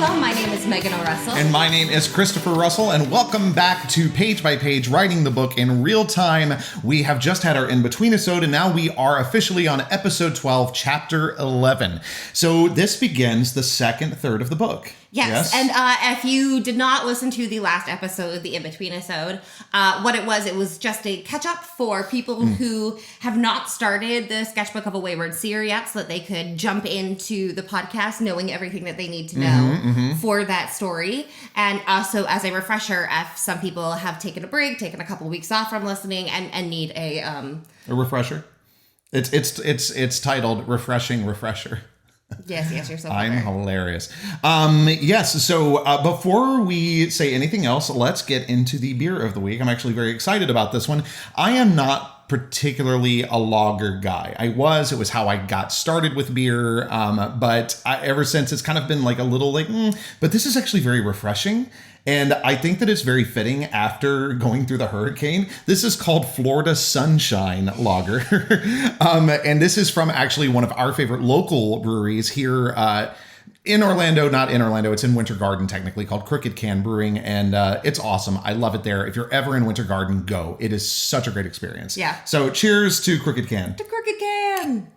Russell. My name is Megan O'Russell. And my name is Christopher Russell, and welcome back to Page by Page, writing the book in real time. We have just had our in-between episode, and now we are officially on episode 12, chapter 11. So this begins the second third of the book. Yes. And if you did not listen to the last episode, the in-between episode, what it was just a catch-up for people who have not started the Sketchbook of a Wayward Seer yet, so that they could jump into the podcast knowing everything that they need to know for that story. And also, as a refresher, if some people have taken a break, taken a couple of weeks off from listening, and need a refresher. It's titled Refreshing Refresher. Yes, you're so I'm clever. hilarious. Yes, so before we say anything else, let's get into the beer of the week. I'm actually very excited about this one. I am not particularly a lager guy. It was how I got started with beer, but ever since it's kind of been like a little like, but this is actually very refreshing. And I think that it's very fitting after going through the hurricane. This is called Florida Sunshine Lager. And this is from actually one of our favorite local breweries here in Orlando, not in Orlando. It's in Winter Garden, technically, called Crooked Can Brewing. And it's awesome. I love it there. If you're ever in Winter Garden, go. It is such a great experience. Yeah. So cheers to Crooked Can. To Crooked Can.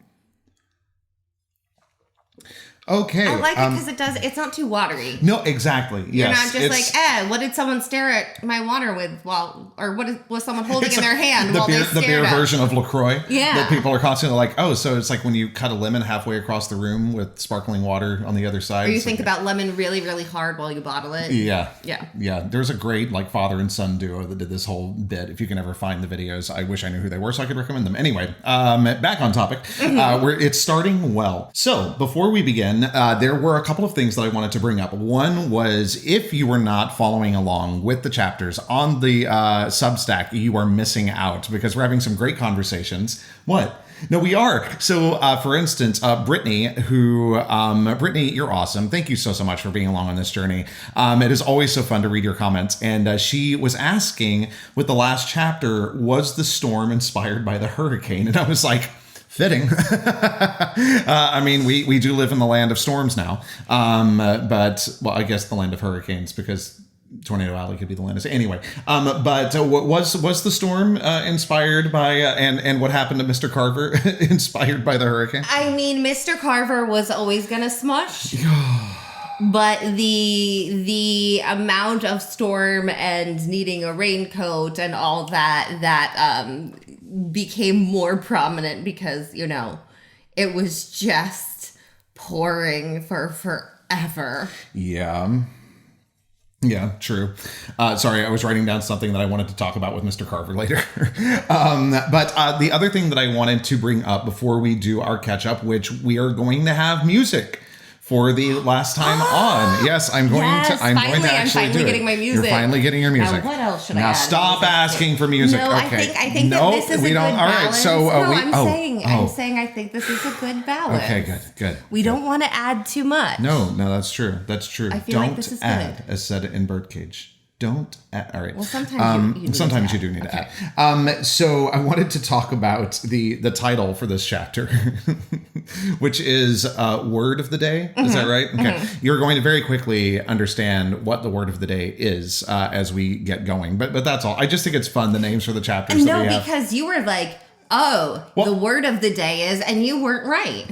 Okay. I like it because it's not too watery. No, exactly. You're Yes. not just like, what did someone stare at my water with or what was someone holding in their hand while they stared the beer at? version of LaCroix. Yeah. That people are constantly like, oh, so it's like when you cut a lemon halfway across the room with sparkling water on the other side. Or you think about lemon really, really hard while you bottle it. Yeah. Yeah. Yeah. There's a great like father and son duo that did this whole bit. If you can ever find the videos, I wish I knew who they were so I could recommend them. Anyway, back on topic. It's starting well. So before we begin, there were a couple of things that I wanted to bring up. One was, if you were not following along with the chapters on the Substack, you are missing out because we're having some great conversations. What? No, we are. So, for instance, Brittany, Brittany, you're awesome. Thank you so much for being along on this journey. It is always so fun to read your comments. And she was asking, with the last chapter, was the storm inspired by the hurricane? And I was like, fitting. I mean, we do live in the land of storms now. But, well, I guess the land of hurricanes, because Tornado Alley could be the land of... Anyway, but was the storm inspired by... and what happened to Mr. Carver inspired by the hurricane? I mean, Mr. Carver was always going to smush. But the amount of storm and needing a raincoat and all that became more prominent because, it was just pouring for forever. Yeah, true. Sorry, I was writing down something that I wanted to talk about with Mr. Carver later. But the other thing that I wanted to bring up before we do our catch-up, which we are going to have music for the last time on. Yes, I'm going to actually do it. Getting my music. You're finally getting your music. What else should I now add? Stop asking for music. No, okay. I think that this is a good balance. All right, so I'm saying I think this is a good balance. Okay, good. We don't want to add too much. No, that's true. That's true. I feel like this is add, good. as said in Birdcage. Don't add. All right. Well, sometimes you do need to add. So I wanted to talk about the title for this chapter, which is Word of the Day. Is that right? Okay. You're going to very quickly understand what the Word of the Day is as we get going. But that's all. I just think it's fun, the names for the chapters that we have. No, because you were like, the Word of the Day is, and you weren't right.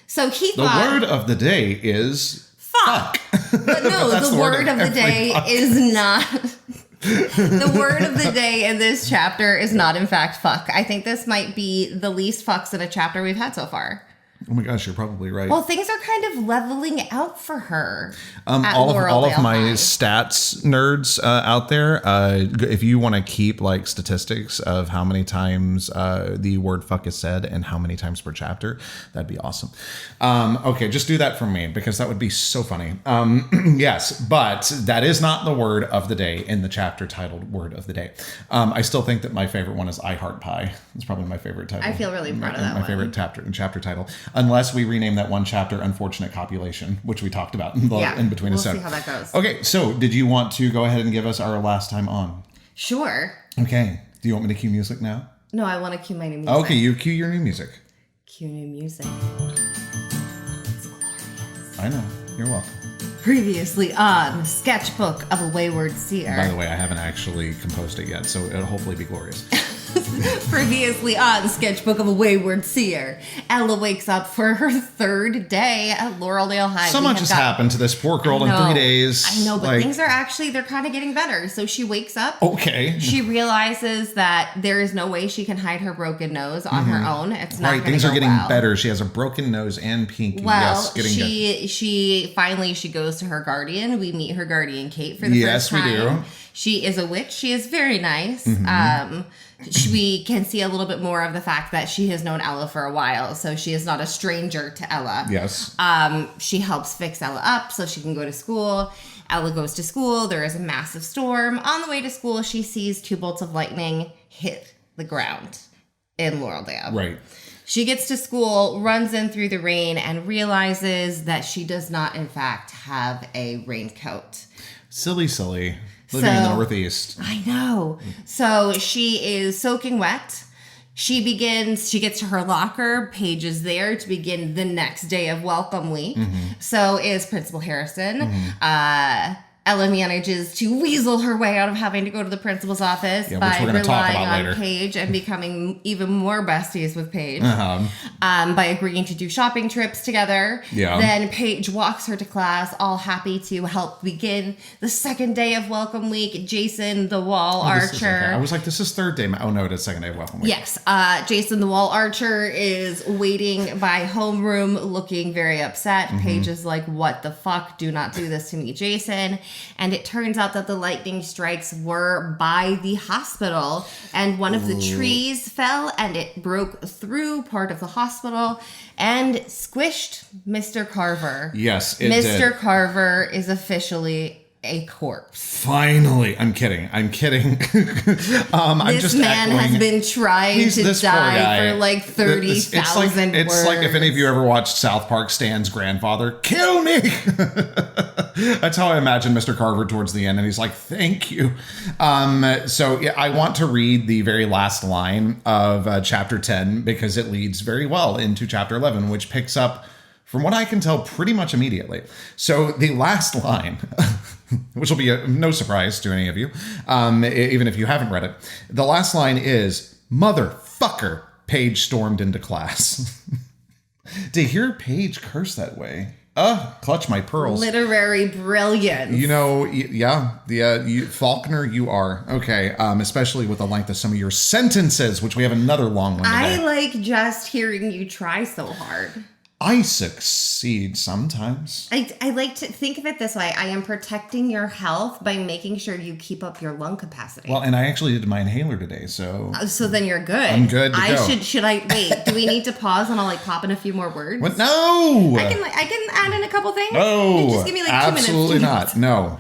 So he thought... The Word of the Day is... Fuck. But no, the word of the day is not... The word of the day in this chapter is not, in fact, fuck. I think this might be the least fucks in a chapter we've had so far. Oh my gosh, you're probably right. Well, things are kind of leveling out for her. All of my High. stats nerds out there, if you want to keep like statistics of how many times the word fuck is said and how many times per chapter, that'd be awesome. Okay, just do that for me because that would be so funny. Yes, but that is not the word of the day in the chapter titled Word of the Day. I still think that my favorite one is I Heart Pie. It's probably my favorite title. I feel really proud of that one. My favorite chapter title. Unless we rename that one chapter Unfortunate Copulation, which we talked about in between. We'll see how that goes. Okay, so did you want to go ahead and give us our last time on? Sure. Okay. Do you want me to cue music now? No, I want to cue my new music. Okay, you cue your new music. Cue new music. It's glorious. I know. You're welcome. Previously on Sketchbook of a Wayward Seer. By the way, I haven't actually composed it yet, so it'll hopefully be glorious. Previously on Sketchbook of a Wayward Seer, Ella wakes up for her third day at Laureldale High. So much has happened to this poor girl in 3 days. I know, but things are actually, they're kind of getting better. So she wakes up. Okay. She realizes that there is no way she can hide her broken nose on her own. It's not going to go things are getting well. better. She has a broken nose and pinky. Well, yes, she finally goes to her guardian. We meet her guardian, Kate, for the first time. Yes, we do. She is a witch. She is very nice. We can see a little bit more of the fact that she has known Ella for a while, so she is not a stranger to Ella. Yes. She helps fix Ella up so she can go to school. Ella goes to school. There is a massive storm. On the way to school, she sees 2 bolts of lightning hit the ground in Laureldale. Right. She gets to school, runs in through the rain, and realizes that she does not, in fact, have a raincoat. Silly. Living in the Northeast. I know. So she is soaking wet. She gets to her locker. Paige is there to begin the next day of welcome week. So is Principal Harrison. Ella manages to weasel her way out of having to go to the principal's office by relying on Paige and becoming even more besties with Paige. By agreeing to do shopping trips together. Yeah. Then Paige walks her to class, all happy to help begin the second day of welcome week. Jason, the wall archer. I was like, this is third day. Oh no, it is second day of welcome week. Yes. Jason, the wall archer, is waiting by homeroom looking very upset. Paige is like, what the fuck? Do not do this to me, Jason. And it turns out that the lightning strikes were by the hospital, and one of the trees fell and it broke through part of the hospital and squished Mr. Carver. Yes, it Mr. did. Carver is officially a corpse. Finally. I'm kidding. This man has been trying to die for like 30,000 words. It's like if any of you ever watched South Park, Stan's grandfather, kill me! That's how I imagine Mr. Carver towards the end, and he's like, thank you. So yeah, I want to read the very last line of chapter 10 because it leads very well into chapter 11, which picks up, from what I can tell, pretty much immediately. So the last line, which will be no surprise to any of you, even if you haven't read it. The last line is, motherfucker, Paige stormed into class. To hear Paige curse that way, clutch my pearls. Literary brilliance. You know, Faulkner, you are. Okay, especially with the length of some of your sentences, which we have another long one today. I like just hearing you try so hard. I succeed sometimes. I like to think of it this way. I am protecting your health by making sure you keep up your lung capacity. Well, and I actually did my inhaler today, so... So then you're good. I'm good to go. Should I... Wait, do we need to pause and I'll like pop in a few more words? What? No! I can add in a couple things. No! Just give me like 2 minutes. Absolutely not. No.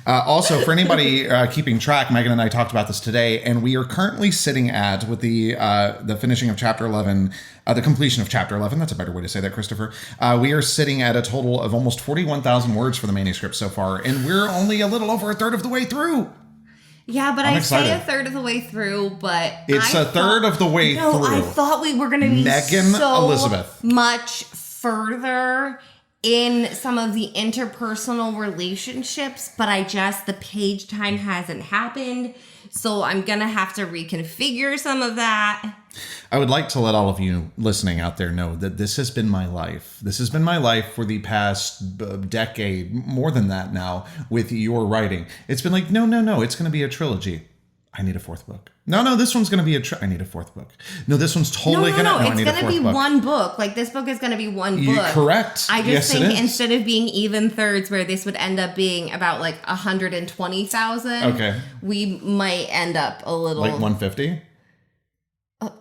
Also, for anybody keeping track, Megan and I talked about this today, and we are currently sitting at, with the finishing of chapter 11... the completion of chapter 11, that's a better way to say that, Christopher. We are sitting at a total of almost 41,000 words for the manuscript so far, and we're only a little over a third of the way through. Yeah, but I say a third of the way through, but it's a third of the way through. No, I thought we were going to be much further in some of the interpersonal relationships, but the page time hasn't happened, so I'm going to have to reconfigure some of that. I would like to let all of you listening out there know that this has been my life. This has been my life for the past decade, more than that now, with your writing. It's been like, no, it's going to be a trilogy. I need a 4th book. No, this one's going to be I need a 4th book. No, this one's totally going to... No, it's going to be one book. Like, this book is going to be one book. Correct. I just think instead of being even thirds, where this would end up being about, like, 120,000, we might end up a little... Like 150?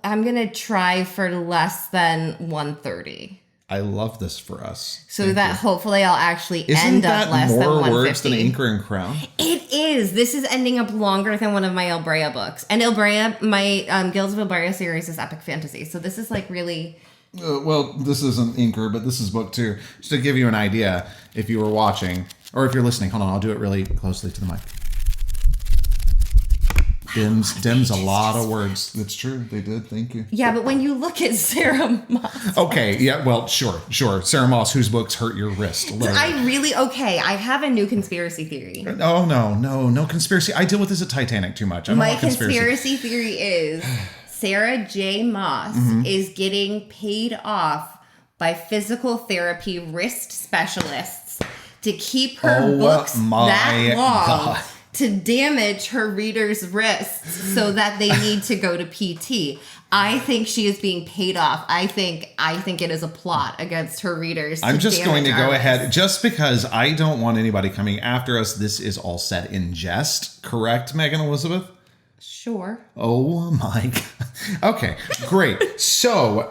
I'm going to try for less than 130. I love this for us. So hopefully I'll actually end up less than 150. Isn't that more words than Anchor and Crown? It is. This is ending up longer than one of my Ilbrea books. And Ilbrea, my Guilds of Ilbrea series is epic fantasy. So this is like really... well, this isn't Anchor, but this is book 2. Just to give you an idea, if you were watching, or if you're listening. Hold on, I'll do it really closely to the mic. Dims a lot of words. That's true. They did. Thank you. Yeah, but when you look at Sarah Moss. Okay. Yeah. Well, sure. Sarah Moss, whose books hurt your wrist. I have a new conspiracy theory. Oh, no conspiracy. I deal with this at Titanic too much. My conspiracy theory is Sarah J. Moss is getting paid off by physical therapy wrist specialists to keep her books that long. God. To damage her readers' wrists so that they need to go to PT. I think she is being paid off. I think it is a plot against her readers. I'm just going to go ahead, just because I don't want anybody coming after us. This is all said in jest. Correct, Megan Elizabeth? Sure. Oh my God. Okay, great. So,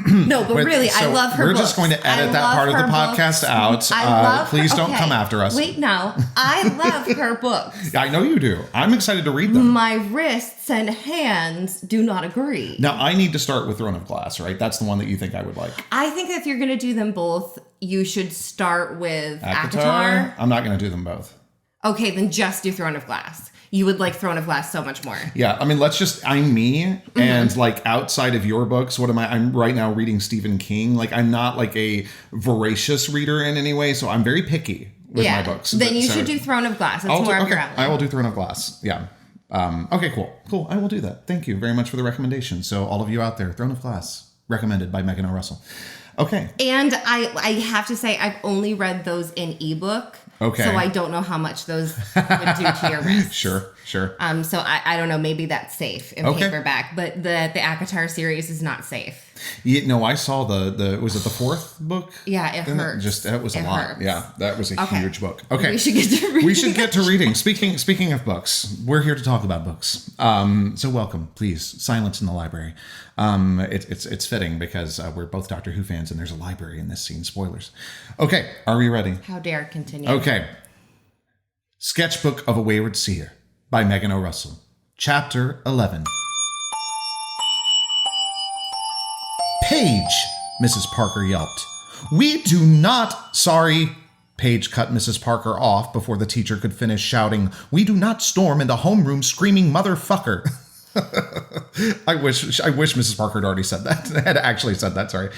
no, but really, I love her. We're just going to edit that part of the podcast out. Please don't come after us. Wait, no, I love her books. I know you do. I'm excited to read them. My wrists and hands do not agree. Now, I need to start with Throne of Glass, right? That's the one that you think I would like. I think if you're going to do them both, you should start with ACOTAR. I'm not going to do them both. Okay, then just do Throne of Glass. You would like Throne of Glass so much more. Yeah, I mean, I'm me, and like outside of your books, what am I? I'm right now reading Stephen King. Like, I'm not like a voracious reader in any way, so I'm very picky with my books. Then you should do Throne of Glass. It's more of your alley. I will do Throne of Glass. Yeah. Okay, cool. I will do that. Thank you very much for the recommendation. So all of you out there, Throne of Glass, recommended by Megan O. Russell. Okay. And I have to say, I've only read those in ebook. Okay. So I don't know how much those would do to your wrist. Sure. So I don't know. Maybe that's safe in paperback, but the ACOTAR series is not safe. Yeah, no, I saw was it the fourth book? Yeah, it hurts. That was a lot. Hurts. Yeah, that was a huge book. Okay. We should get to reading. Speaking of books, we're here to talk about books. So welcome, please. Silence in the library. It's fitting because we're both Doctor Who fans and there's a library in this scene. Spoilers. Okay, are we ready? How dare continue. Okay. Sketchbook of a Wayward Seer by Megan O. Russell. Chapter 11. Paige, Mrs. Parker yelped. We do not... Sorry. Paige cut Mrs. Parker off before the teacher could finish shouting, we do not storm into homeroom screaming motherfucker. I wish Mrs. Parker had already said that. Had actually said that, sorry.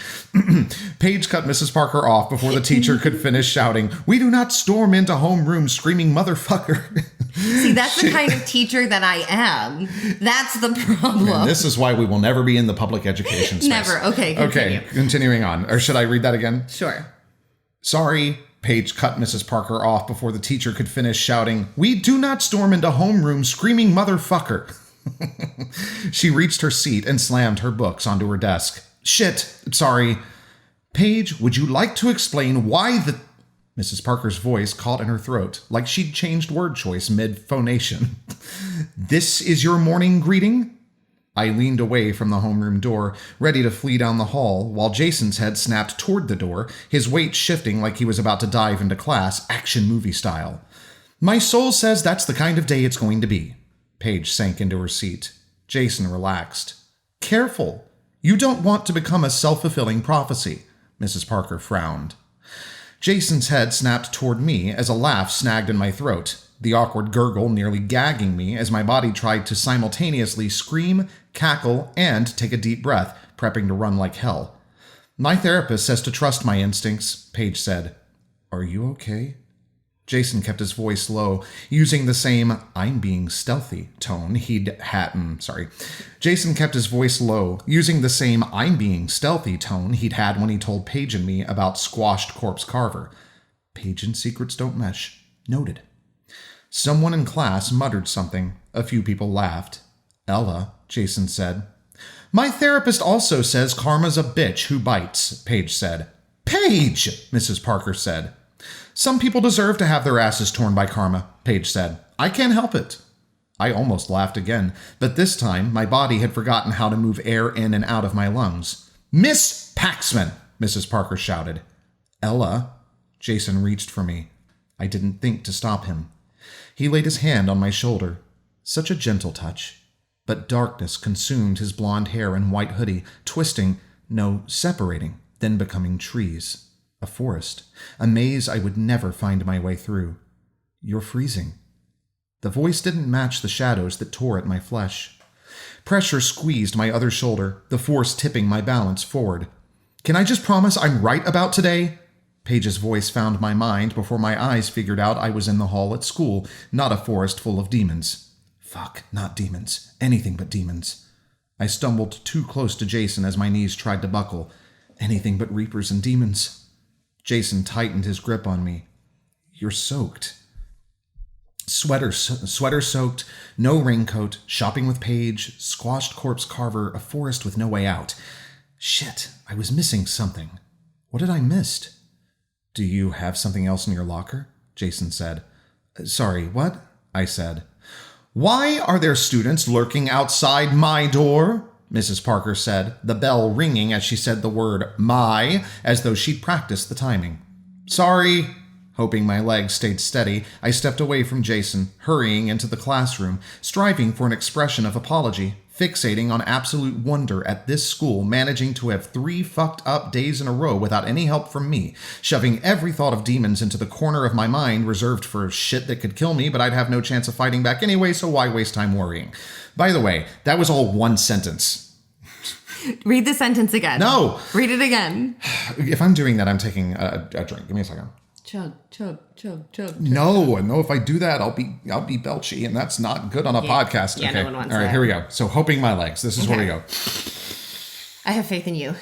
Paige cut Mrs. Parker off before the teacher could finish shouting, we do not storm into homeroom screaming motherfucker. See, that's the kind of teacher that I am. That's the problem. And this is why we will never be in the public education space. Never. Okay, continue. Okay, continuing on. Or should I read that again? Sure. Sorry. Paige cut Mrs. Parker off before the teacher could finish shouting, we do not storm into homeroom screaming motherfucker. She reached her seat and slammed her books onto her desk. Shit, sorry. Paige, would you like to explain why the... Mrs. Parker's voice caught in her throat, like she'd changed word choice mid-phonation. This is your morning greeting? I leaned away from the homeroom door, ready to flee down the hall, while Jason's head snapped toward the door, his weight shifting like he was about to dive into class, action movie style. My soul says that's the kind of day it's going to be. Paige sank into her seat. Jason relaxed. Careful. You don't want to become a self-fulfilling prophecy. Mrs. Parker frowned. Jason's head snapped toward me as a laugh snagged in my throat, the awkward gurgle nearly gagging me as my body tried to simultaneously scream, cackle, and take a deep breath, prepping to run like hell. My therapist says to trust my instincts, Paige said. Are you okay? Jason kept his voice low, using the same I'm being stealthy tone Jason kept his voice low, using the same I'm being stealthy tone he'd had when he told Paige and me about squashed corpse carver. Paige and secrets don't mesh. Noted. Someone in class muttered something. A few people laughed. Ella, Jason said. My therapist also says karma's a bitch who bites, Paige said. Paige, Mrs. Parker said. Some people deserve to have their asses torn by karma, Paige said. I can't help it. I almost laughed again, but this time my body had forgotten how to move air in and out of my lungs. Miss Paxman, Mrs. Parker shouted. Ella, Jason reached for me. I didn't think to stop him. He laid his hand on my shoulder. Such a gentle touch. But darkness consumed his blonde hair and white hoodie, twisting, no, separating, then becoming trees. A forest, a maze I would never find my way through. You're freezing. The voice didn't match the shadows that tore at my flesh. Pressure squeezed my other shoulder, the force tipping my balance forward. Can I just promise I'm right about today? Paige's voice found my mind before my eyes figured out I was in the hall at school, not a forest full of demons. Fuck, not demons. Anything but demons. I stumbled too close to Jason as my knees tried to buckle. Anything but reapers and demons. Jason tightened his grip on me. You're soaked. Sweater soaked, no raincoat, shopping with Paige, squashed corpse carver, a forest with no way out. Shit, I was missing something. What had I missed? Do you have something else in your locker? Jason said. Sorry, what? I said. Why are there students lurking outside my door? Mrs. Parker said, the bell ringing as she said the word my, as though she'd practiced the timing. Sorry. Hoping my legs stayed steady, I stepped away from Jason, hurrying into the classroom, striving for an expression of apology, fixating on absolute wonder at this school managing to have 3 fucked up days in a row without any help from me, shoving every thought of demons into the corner of my mind reserved for shit that could kill me, but I'd have no chance of fighting back anyway, so why waste time worrying? By the way, that was all one sentence. Read the sentence again. No! Read it again. If I'm doing that, I'm taking a drink. Give me a second. Chug, chug, chug, chug. No, if I do that, I'll be belchy, and that's not good on a podcast. Yeah, okay. no one wants All right, that. here we go. So, hoping my legs. This is where we go. I have faith in you.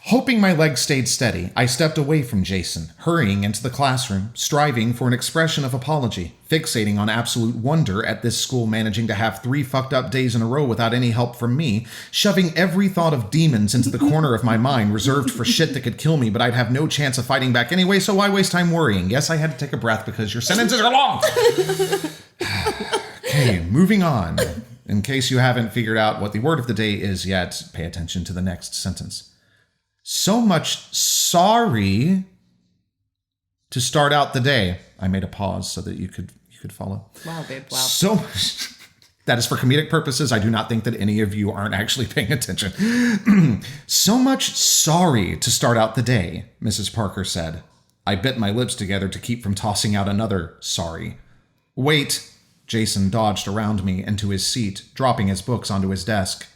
Hoping my legs stayed steady, I stepped away from Jason, hurrying into the classroom, striving for an expression of apology, fixating on absolute wonder at this school managing to have 3 fucked up days in a row without any help from me, shoving every thought of demons into the corner of my mind reserved for shit that could kill me, but I'd have no chance of fighting back anyway, so why waste time worrying? Yes, I had to take a breath because your sentences are long! Okay, moving on. In case you haven't figured out what the word of the day is yet, pay attention to the next sentence. So much sorry to start out the day. I made a pause so that you could follow. Wow, babe, wow. So much. That is for comedic purposes. I do not think that any of you aren't actually paying attention. So much sorry to start out the day, Mrs. Parker said. I bit my lips together to keep from tossing out another sorry. Wait. Jason dodged around me and to his seat, dropping his books onto his desk.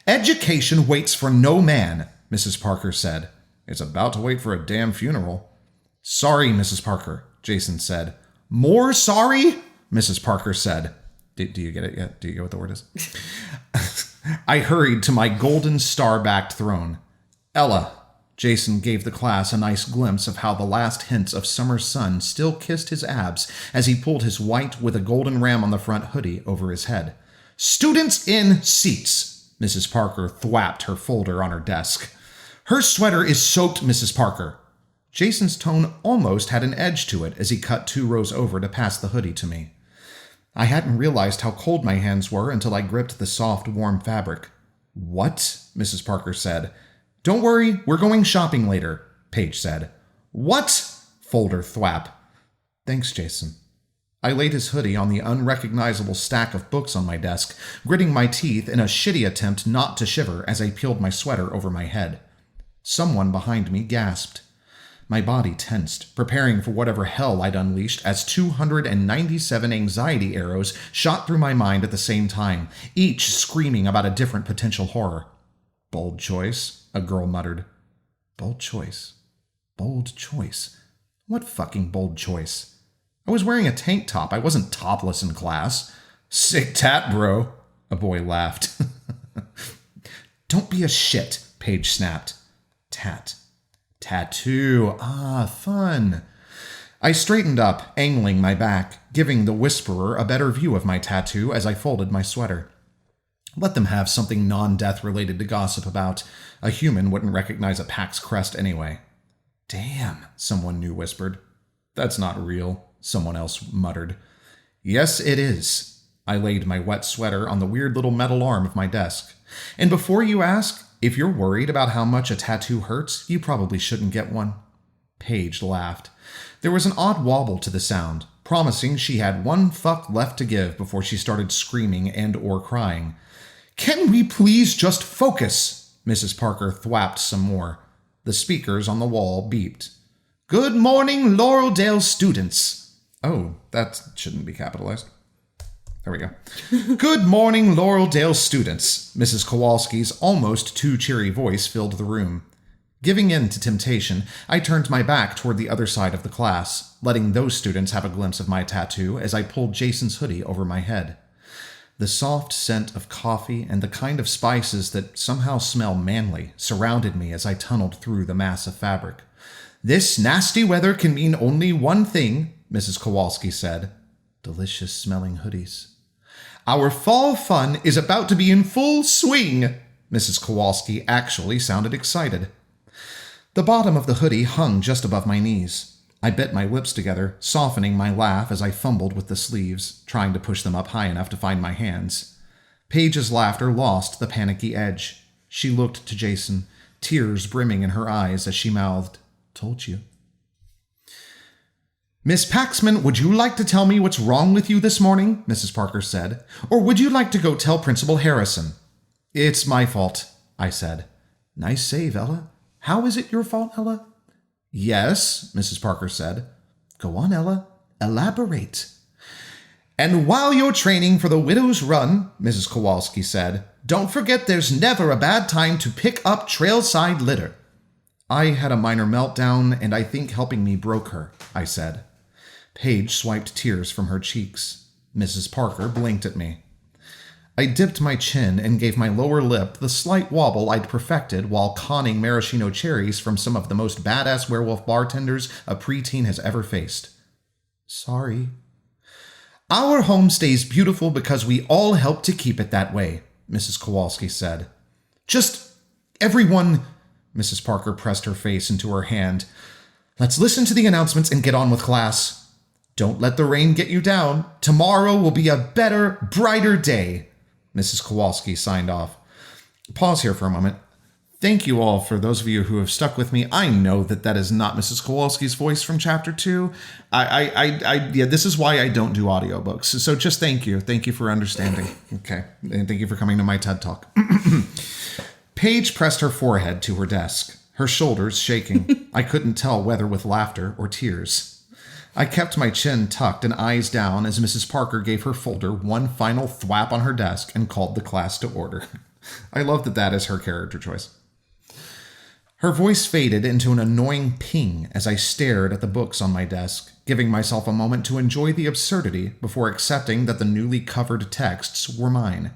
Education waits for no man, Mrs. Parker said. It's about to wait for a damn funeral. Sorry, Mrs. Parker, Jason said. More sorry? Mrs. Parker said. Do you get it yet? Do you get what the word is? I hurried to my golden star-backed throne. Ella, Jason gave the class a nice glimpse of how the last hints of summer sun still kissed his abs as he pulled his white with a golden ram on the front hoodie over his head. Students in seats, Mrs. Parker thwapped her folder on her desk. Her sweater is soaked, Mrs. Parker. Jason's tone almost had an edge to it as he cut 2 rows over to pass the hoodie to me. I hadn't realized how cold my hands were until I gripped the soft, warm fabric. What? Mrs. Parker said. Don't worry, we're going shopping later, Paige said. What? Folder thwap. Thanks, Jason. I laid his hoodie on the unrecognizable stack of books on my desk, gritting my teeth in a shitty attempt not to shiver as I peeled my sweater over my head. Someone behind me gasped. My body tensed, preparing for whatever hell I'd unleashed as 297 anxiety arrows shot through my mind at the same time, each screaming about a different potential horror. Bold choice, a girl muttered. Bold choice. Bold choice. What fucking bold choice? I was wearing a tank top. I wasn't topless in class. Sick tat, bro, a boy laughed. Don't be a shit, Paige snapped. Tat. Tattoo. Ah, fun. I straightened up, angling my back, giving the whisperer a better view of my tattoo as I folded my sweater. Let them have something non-death related to gossip about. A human wouldn't recognize a pack's crest anyway. Damn, someone new whispered. That's not real, someone else muttered. Yes, it is. I laid my wet sweater on the weird little metal arm of my desk. And before you ask, if you're worried about how much a tattoo hurts, you probably shouldn't get one. Paige laughed. There was an odd wobble to the sound, promising she had one fuck left to give before she started screaming and or crying. Can we please just focus? Mrs. Parker thwapped some more. The speakers on the wall beeped. Good morning, Laureldale students. Oh, that shouldn't be capitalized. There we go. Good morning, Laureldale students. Mrs. Kowalski's almost too cheery voice filled the room. Giving in to temptation, I turned my back toward the other side of the class, letting those students have a glimpse of my tattoo as I pulled Jason's hoodie over my head. The soft scent of coffee and the kind of spices that somehow smell manly surrounded me as I tunneled through the mass of fabric. This nasty weather can mean only one thing, Mrs. Kowalski said. Delicious-smelling hoodies. Our fall fun is about to be in full swing. Mrs. Kowalski actually sounded excited. The bottom of the hoodie hung just above my knees. I bit my lips together, softening my laugh as I fumbled with the sleeves, trying to push them up high enough to find my hands. Paige's laughter lost the panicky edge. She looked to Jason, tears brimming in her eyes as she mouthed, "Told you." Miss Paxman, would you like to tell me what's wrong with you this morning? Mrs. Parker said. Or would you like to go tell Principal Harrison? It's my fault, I said. Nice save, Ella. How is it your fault, Ella? Yes, Mrs. Parker said. Go on, Ella. Elaborate. And while you're training for the widow's run, Mrs. Kowalski said, don't forget there's never a bad time to pick up trailside litter. I had a minor meltdown, and I think helping me broke her, I said. Paige swiped tears from her cheeks. Mrs. Parker blinked at me. I dipped my chin and gave my lower lip the slight wobble I'd perfected while conning maraschino cherries from some of the most badass werewolf bartenders a preteen has ever faced. Sorry. Our home stays beautiful because we all help to keep it that way, Mrs. Kowalski said. Just everyone... Mrs. Parker pressed her face into her hand. Let's listen to the announcements and get on with class. Don't let the rain get you down. Tomorrow will be a better, brighter day. Mrs. Kowalski signed off. Pause here for a moment. Thank you all for those of you who have stuck with me. I know that is not Mrs. Kowalski's voice from Chapter 2. Yeah, this is why I don't do audiobooks. So just thank you. Thank you for understanding. Okay. And thank you for coming to my TED Talk. Paige pressed her forehead to her desk, her shoulders shaking. I couldn't tell whether with laughter or tears. I kept my chin tucked and eyes down as Mrs. Parker gave her folder one final thwap on her desk and called the class to order. I love that is her character choice. Her voice faded into an annoying ping as I stared at the books on my desk, giving myself a moment to enjoy the absurdity before accepting that the newly covered texts were mine.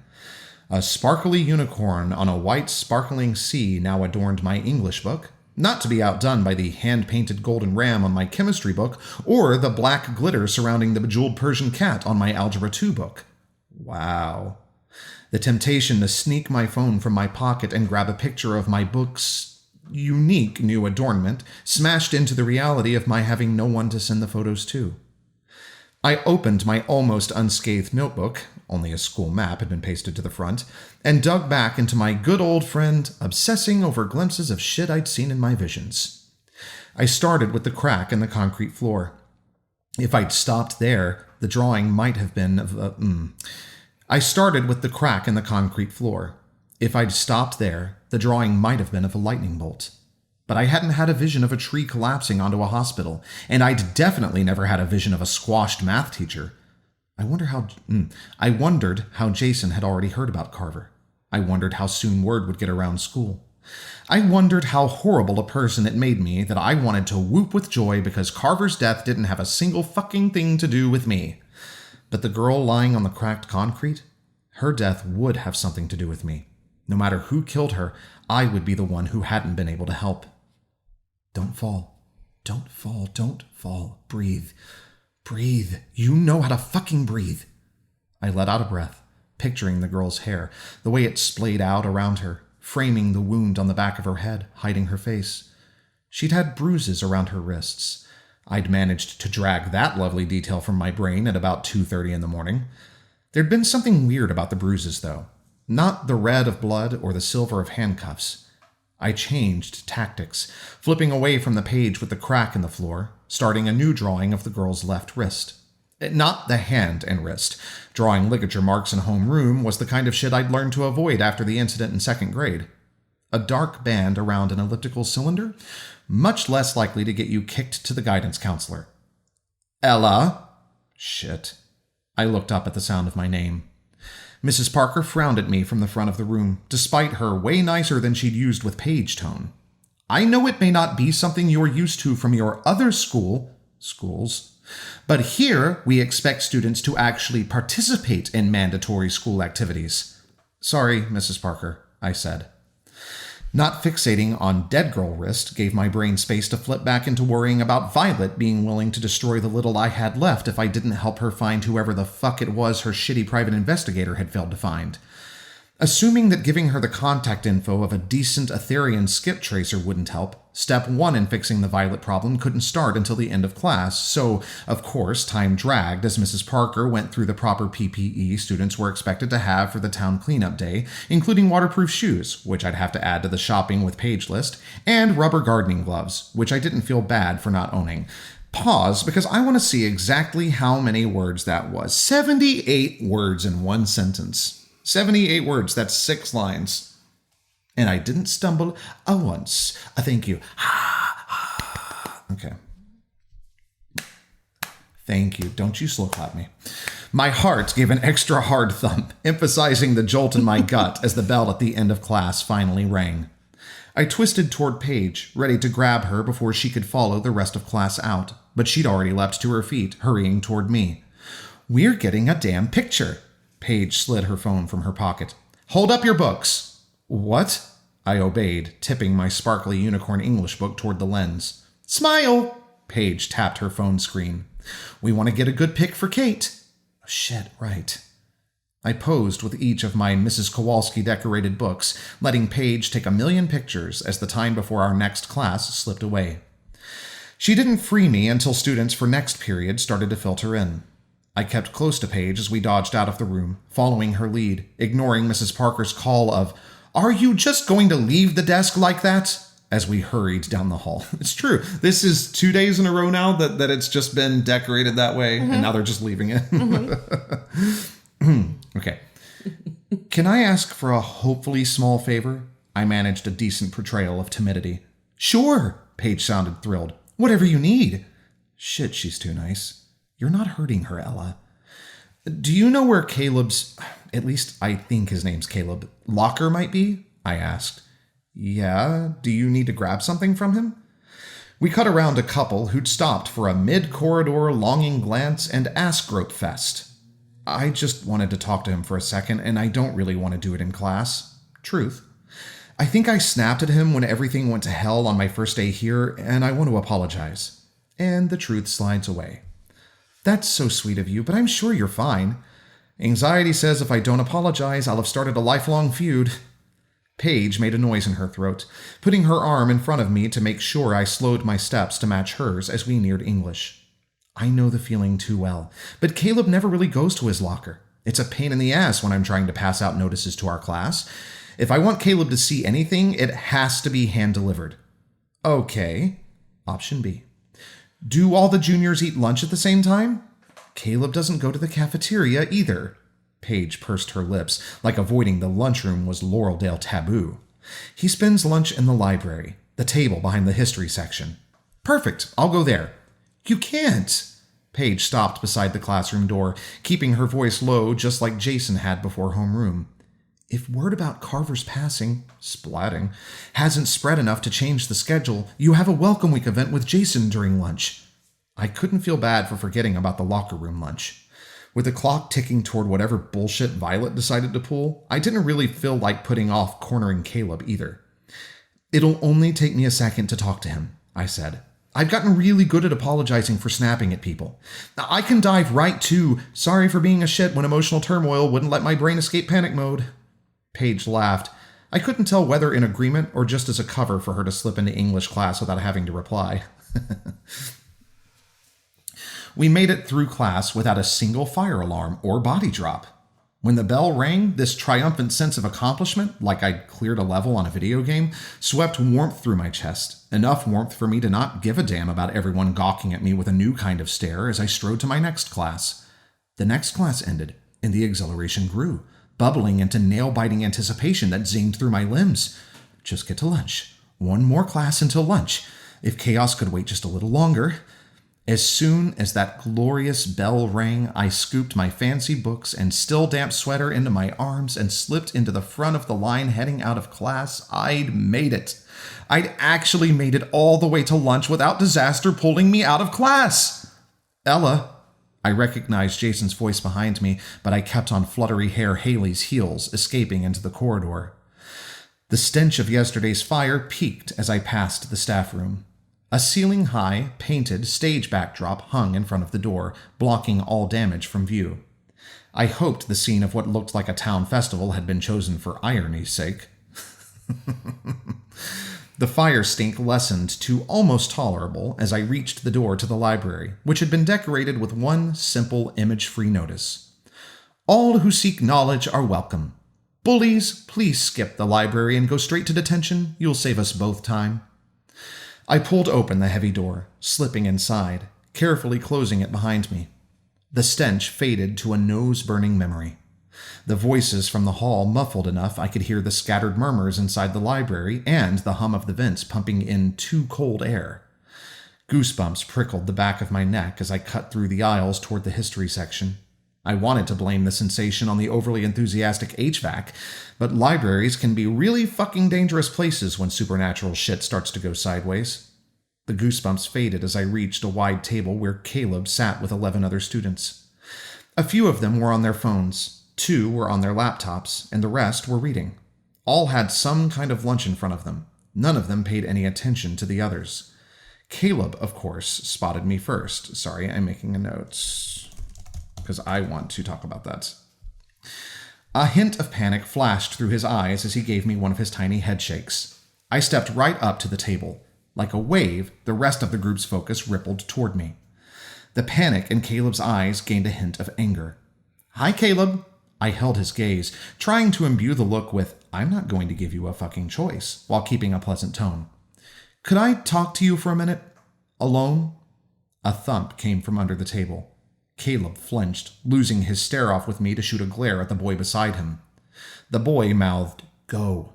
A sparkly unicorn on a white sparkling sea now adorned my English book, not to be outdone by the hand-painted golden ram on my chemistry book or the black glitter surrounding the bejeweled Persian cat on my Algebra 2 book. Wow. The temptation to sneak my phone from my pocket and grab a picture of my book's unique new adornment smashed into the reality of my having no one to send the photos to. I opened my almost unscathed notebook, only a school map had been pasted to the front, and dug back into my good old friend, obsessing over glimpses of shit I'd seen in my visions. I started with the crack in the concrete floor. If I'd stopped there, the drawing might have been of I started with the crack in the concrete floor. If I'd stopped there, the drawing might have been of a lightning bolt. But I hadn't had a vision of a tree collapsing onto a hospital, and I'd definitely never had a vision of a squashed math teacher. I wondered how Jason had already heard about Carver. I wondered how soon word would get around school. I wondered how horrible a person it made me that I wanted to whoop with joy because Carver's death didn't have a single fucking thing to do with me. But the girl lying on the cracked concrete, her death would have something to do with me. No matter who killed her, I would be the one who hadn't been able to help. Don't fall. Don't fall. Don't fall. Breathe. Breathe. You know how to fucking breathe. I let out a breath, picturing the girl's hair, the way it splayed out around her, framing the wound on the back of her head, hiding her face. She'd had bruises around her wrists. I'd managed to drag that lovely detail from my brain at about 2:30 in the morning. There'd been something weird about the bruises, though. Not the red of blood or the silver of handcuffs. I changed tactics, flipping away from the page with the crack in the floor, starting a new drawing of the girl's left wrist. Not the hand and wrist. Drawing ligature marks in homeroom was the kind of shit I'd learned to avoid after the incident in second grade. A dark band around an elliptical cylinder? Much less likely to get you kicked to the guidance counselor. Ella. Shit. I looked up at the sound of my name. Mrs. Parker frowned at me from the front of the room, despite her way nicer than she'd used with Paige tone. I know it may not be something you're used to from your other schools, but here we expect students to actually participate in mandatory school activities. Sorry, Mrs. Parker, I said. Not fixating on dead girl wrist gave my brain space to flip back into worrying about Violet being willing to destroy the little I had left if I didn't help her find whoever the fuck it was her shitty private investigator had failed to find. Assuming that giving her the contact info of a decent Etherian skip tracer wouldn't help, step 1 in fixing the Violet problem couldn't start until the end of class, so, of course, time dragged as Mrs. Parker went through the proper PPE students were expected to have for the town cleanup day, including waterproof shoes, which I'd have to add to the shopping with Paige list, and rubber gardening gloves, which I didn't feel bad for not owning. Pause, because I want to see exactly how many words that was. 78 words in one sentence. 78 words, that's 6 lines. And I didn't stumble once. Thank you. Okay. Thank you. Don't you slow clap me. My heart gave an extra hard thump, emphasizing the jolt in my gut as the bell at the end of class finally rang. I twisted toward Paige, ready to grab her before she could follow the rest of class out, but she'd already leapt to her feet, hurrying toward me. We're getting a damn picture. Paige slid her phone from her pocket. Hold up your books. What? I obeyed, tipping my sparkly unicorn English book toward the lens. Smile! Paige tapped her phone screen. We want to get a good pic for Kate. Oh, shit, right. I posed with each of my Mrs. Kowalski decorated books, letting Paige take a million pictures as the time before our next class slipped away. She didn't free me until students for next period started to filter in. I kept close to Paige as we dodged out of the room, following her lead, ignoring Mrs. Parker's call of, "Are you just going to leave the desk like that?" as we hurried down the hall. It's true. This is 2 days in a row now that it's just been decorated that way, and now they're just leaving it. Okay. Can I ask for a hopefully small favor? I managed a decent portrayal of timidity. Sure, Paige sounded thrilled. Whatever you need. Shit, she's too nice. You're not hurting her, Ella. Do you know where Caleb's, at least I think his name's Caleb, locker might be? I asked. Yeah, do you need to grab something from him? We cut around a couple who'd stopped for a mid-corridor longing glance and ass-grope fest. I just wanted to talk to him for a second, and I don't really want to do it in class. Truth. I think I snapped at him when everything went to hell on my first day here, and I want to apologize. And the truth slides away. That's so sweet of you, but I'm sure you're fine. Anxiety says if I don't apologize, I'll have started a lifelong feud. Paige made a noise in her throat, putting her arm in front of me to make sure I slowed my steps to match hers as we neared English. I know the feeling too well, but Caleb never really goes to his locker. It's a pain in the ass when I'm trying to pass out notices to our class. If I want Caleb to see anything, it has to be hand-delivered. Okay. Option B. Do all the juniors eat lunch at the same time? Caleb doesn't go to the cafeteria either. Paige pursed her lips, like avoiding the lunchroom was Laureldale taboo. He spends lunch in the library, the table behind the history section. Perfect, I'll go there. You can't. Paige stopped beside the classroom door, keeping her voice low just like Jason had before homeroom. If word about Carver's passing, splatting, hasn't spread enough to change the schedule, you have a welcome week event with Jason during lunch. I couldn't feel bad for forgetting about the locker room lunch. With the clock ticking toward whatever bullshit Violet decided to pull, I didn't really feel like putting off cornering Caleb either. It'll only take me a second to talk to him, I said. I've gotten really good at apologizing for snapping at people. I can dive right to, sorry for being a shit when emotional turmoil wouldn't let my brain escape panic mode. Paige laughed. I couldn't tell whether in agreement or just as a cover for her to slip into English class without having to reply. We made it through class without a single fire alarm or body drop. When the bell rang, this triumphant sense of accomplishment, like I'd cleared a level on a video game, swept warmth through my chest, enough warmth for me to not give a damn about everyone gawking at me with a new kind of stare as I strode to my next class. The next class ended, and the exhilaration grew, bubbling into nail-biting anticipation that zinged through my limbs. Just get to lunch. One more class until lunch. If chaos could wait just a little longer. As soon as that glorious bell rang, I scooped my fancy books and still damp sweater into my arms and slipped into the front of the line heading out of class. I'd made it. I'd actually made it all the way to lunch without disaster pulling me out of class. Ella. I recognized Jason's voice behind me, but I kept on fluttery hair Haley's heels, escaping into the corridor. The stench of yesterday's fire peaked as I passed the staff room. A ceiling-high, painted stage backdrop hung in front of the door, blocking all damage from view. I hoped the scene of what looked like a town festival had been chosen for irony's sake. The fire stink lessened to almost tolerable as I reached the door to the library, which had been decorated with one simple image-free notice. All who seek knowledge are welcome. Bullies, please skip the library and go straight to detention. You'll save us both time. I pulled open the heavy door, slipping inside, carefully closing it behind me. The stench faded to a nose-burning memory. The voices from the hall muffled enough I could hear the scattered murmurs inside the library and the hum of the vents pumping in too cold air. Goosebumps prickled the back of my neck as I cut through the aisles toward the history section. I wanted to blame the sensation on the overly enthusiastic HVAC, but libraries can be really fucking dangerous places when supernatural shit starts to go sideways. The goosebumps faded as I reached a wide table where Caleb sat with 11 other students. A few of them were on their phones, 2 were on their laptops, and the rest were reading. All had some kind of lunch in front of them. None of them paid any attention to the others. Caleb, of course, spotted me first. Sorry, I'm making a note, because I want to talk about that. A hint of panic flashed through his eyes as he gave me one of his tiny head shakes. I stepped right up to the table. Like a wave, the rest of the group's focus rippled toward me. The panic in Caleb's eyes gained a hint of anger. Hi, Caleb. I held his gaze, trying to imbue the look with, I'm not going to give you a fucking choice, while keeping a pleasant tone. Could I talk to you for a minute? Alone? A thump came from under the table. Caleb flinched, losing his stare-off with me to shoot a glare at the boy beside him. The boy mouthed, Go.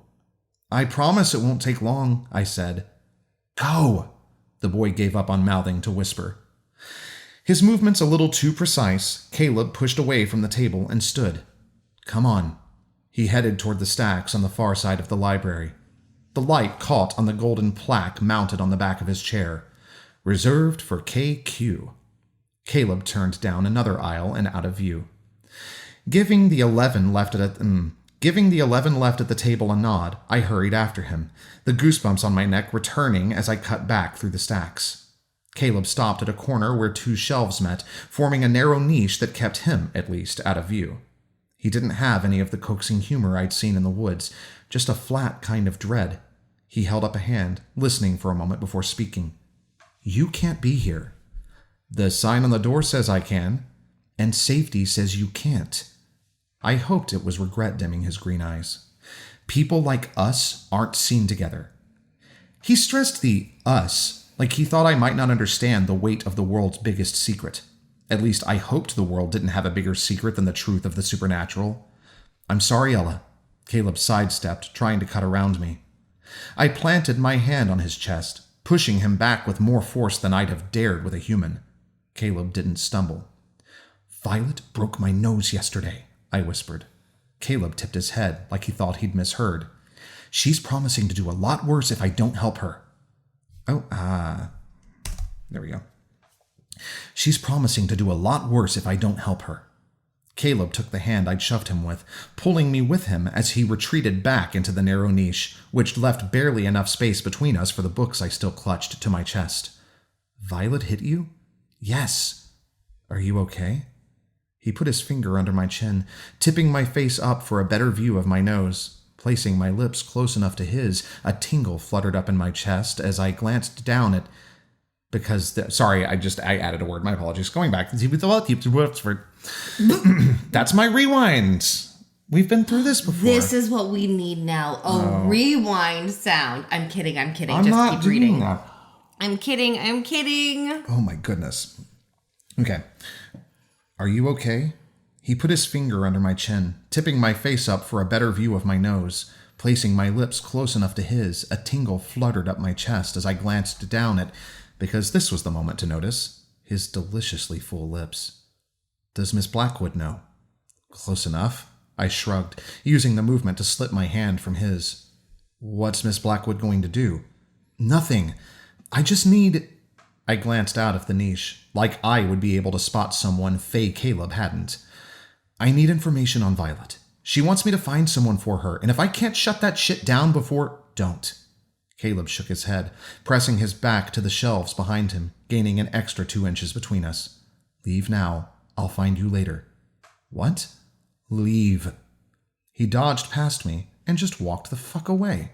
I promise it won't take long, I said. Go. The boy gave up on mouthing to whisper. His movements a little too precise, Caleb pushed away from the table and stood. Come on. He headed toward the stacks on the far side of the library. The light caught on the golden plaque mounted on the back of his chair. Reserved for KQ. Caleb turned down another aisle and out of view. Giving the 11 left at the table a nod, I hurried after him, the goosebumps on my neck returning as I cut back through the stacks. Caleb stopped at a corner where 2 shelves met, forming a narrow niche that kept him, at least, out of view. He didn't have any of the coaxing humor I'd seen in the woods, just a flat kind of dread. He held up a hand, listening for a moment before speaking. You can't be here. The sign on the door says I can, and safety says you can't. I hoped it was regret dimming his green eyes. People like us aren't seen together. He stressed the us, like he thought I might not understand the weight of the world's biggest secret. At least I hoped the world didn't have a bigger secret than the truth of the supernatural. I'm sorry, Ella. Caleb sidestepped, trying to cut around me. I planted my hand on his chest, pushing him back with more force than I'd have dared with a human. Caleb didn't stumble. Violet broke my nose yesterday, I whispered. Caleb tipped his head like he thought he'd misheard. She's promising to do a lot worse if I don't help her. There we go. She's promising to do a lot worse if I don't help her. Caleb took the hand I'd shoved him with, pulling me with him as he retreated back into the narrow niche, which left barely enough space between us for the books I still clutched to my chest. Violet hit you? Yes. Are you okay? He put his finger under my chin, tipping my face up for a better view of my nose. Placing my lips close enough to his, a tingle fluttered up in my chest as I glanced down at... Sorry, I added a word. My apologies. Going back. That's my rewind. We've been through this before. This is what we need now. A rewind sound. I'm kidding. I'm Just not keep reading. That. I'm kidding. Oh my goodness. Okay. Are you okay? He put his finger under my chin, tipping my face up for a better view of my nose. Placing my lips close enough to his, a tingle fluttered up my chest as I glanced down at... because this was the moment to notice, his deliciously full lips. Does Miss Blackwood know? Close enough. I shrugged, using the movement to slip my hand from his. What's Miss Blackwood going to do? Nothing. I just need... I glanced out of the niche, like I would be able to spot someone Faye Caleb hadn't. I need information on Violet. She wants me to find someone for her, and if I can't shut that shit down before... Don't. Caleb shook his head, pressing his back to the shelves behind him, gaining an extra 2 inches between us. Leave now. I'll find you later. What? Leave. He dodged past me and just walked the fuck away.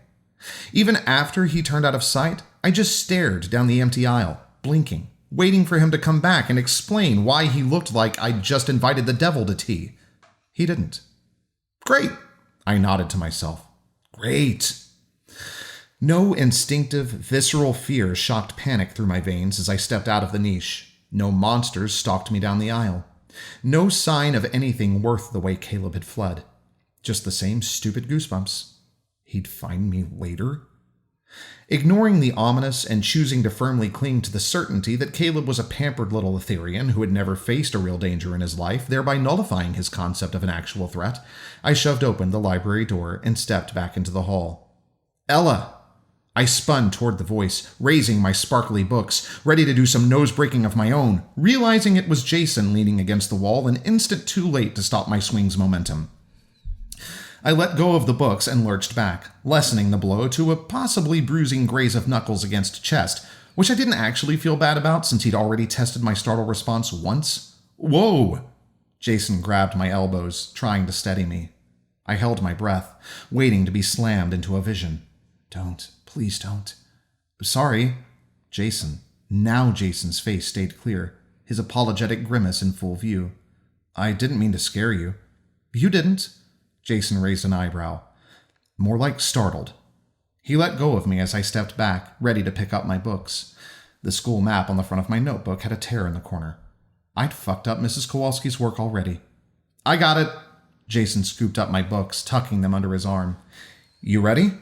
Even after he turned out of sight, I just stared down the empty aisle, blinking, waiting for him to come back and explain why he looked like I'd just invited the devil to tea. He didn't. Great, I nodded to myself. Great. No instinctive, visceral fear shocked panic through my veins as I stepped out of the niche. No monsters stalked me down the aisle. No sign of anything worth the way Caleb had fled. Just the same stupid goosebumps. He'd find me later? Ignoring the ominous and choosing to firmly cling to the certainty that Caleb was a pampered little Etherean who had never faced a real danger in his life, thereby nullifying his concept of an actual threat, I shoved open the library door and stepped back into the hall. Ella! I spun toward the voice, raising my sparkly books, ready to do some nose-breaking of my own, realizing it was Jason leaning against the wall, an instant too late to stop my swing's momentum. I let go of the books and lurched back, lessening the blow to a possibly bruising graze of knuckles against chest, which I didn't actually feel bad about since he'd already tested my startle response once. Whoa! Jason grabbed my elbows, trying to steady me. I held my breath, waiting to be slammed into a vision. Don't. Please don't. Sorry. Jason. Now Jason's face stayed clear, his apologetic grimace in full view. I didn't mean to scare you. You didn't. Jason raised an eyebrow. More like startled. He let go of me as I stepped back, ready to pick up my books. The school map on the front of my notebook had a tear in the corner. I'd fucked up Mrs. Kowalski's work already. I got it. Jason scooped up my books, tucking them under his arm. You ready?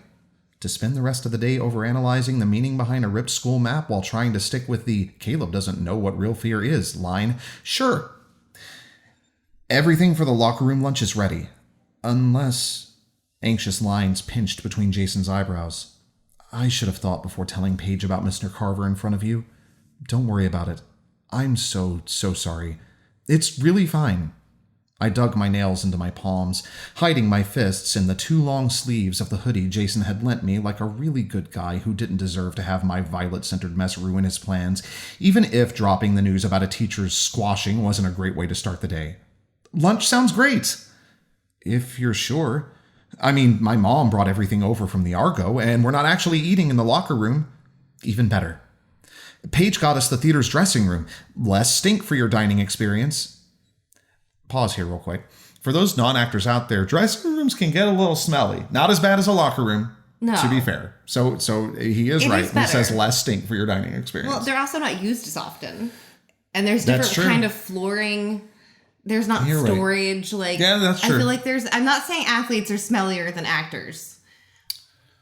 To spend the rest of the day overanalyzing the meaning behind a ripped school map while trying to stick with the Caleb doesn't know what real fear is line? Sure. Everything for the locker room lunch is ready. Unless... Anxious lines pinched between Jason's eyebrows. I should have thought before telling Paige about Mr. Carver in front of you. Don't worry about it. I'm so sorry. It's really fine. I dug my nails into my palms, hiding my fists in the 2 long sleeves of the hoodie Jason had lent me like a really good guy who didn't deserve to have my violet-centered mess ruin his plans, even if dropping the news about a teacher's squashing wasn't a great way to start the day. Lunch sounds great. If you're sure. I mean, my mom brought everything over from the Argo, and we're not actually eating in the locker room. Even better. Paige got us the theater's dressing room. Less stink for your dining experience. Pause here real quick. For those non-actors out there, dressing rooms can get a little smelly. Not as bad as a locker room, to be fair. So he is right when he says less stink for your dining experience. Well, they're also not used as often. And there's different kind of flooring. There's not storage. Right. Like, yeah, that's true. I feel like I'm not saying athletes are smellier than actors.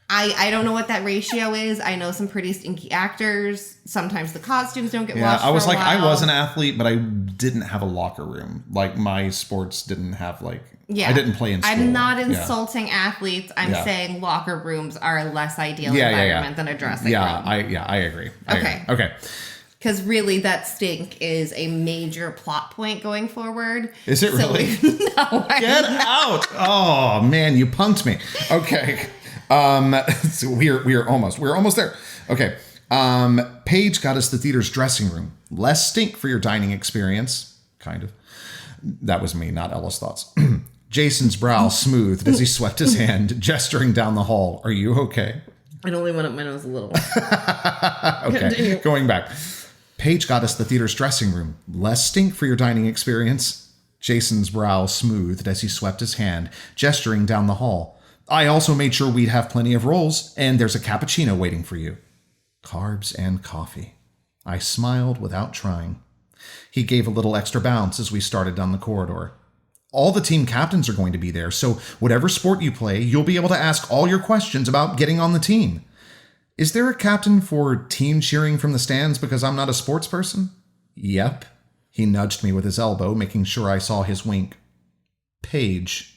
I don't know what that ratio is. I know some pretty stinky actors. Sometimes the costumes don't get washed. I was like, I was an athlete, but I didn't have a locker room. Like, my sports didn't have I didn't play in school. I'm not insulting athletes. I'm saying locker rooms are a less ideal environment than a dressing room. I agree. Okay. Because really, that stink is a major plot point going forward. Is it really? No. Get out! Oh man, you punked me. Okay. So we're almost there. Okay. Paige got us the theater's dressing room. Less stink for your dining experience. Kind of. That was me, not Ella's thoughts. Jason's brow smoothed as he swept his hand, gesturing down the hall. Are you okay? It only went up my nose a little. Okay. Going back. Paige got us the theater's dressing room. Less stink for your dining experience. Jason's brow smoothed as he swept his hand, gesturing down the hall. I also made sure we'd have plenty of rolls, and there's a cappuccino waiting for you. Carbs and coffee. I smiled without trying. He gave a little extra bounce as we started down the corridor. All the team captains are going to be there, so whatever sport you play, you'll be able to ask all your questions about getting on the team. Is there a captain for team cheering from the stands because I'm not a sports person? Yep. He nudged me with his elbow, making sure I saw his wink. Paige.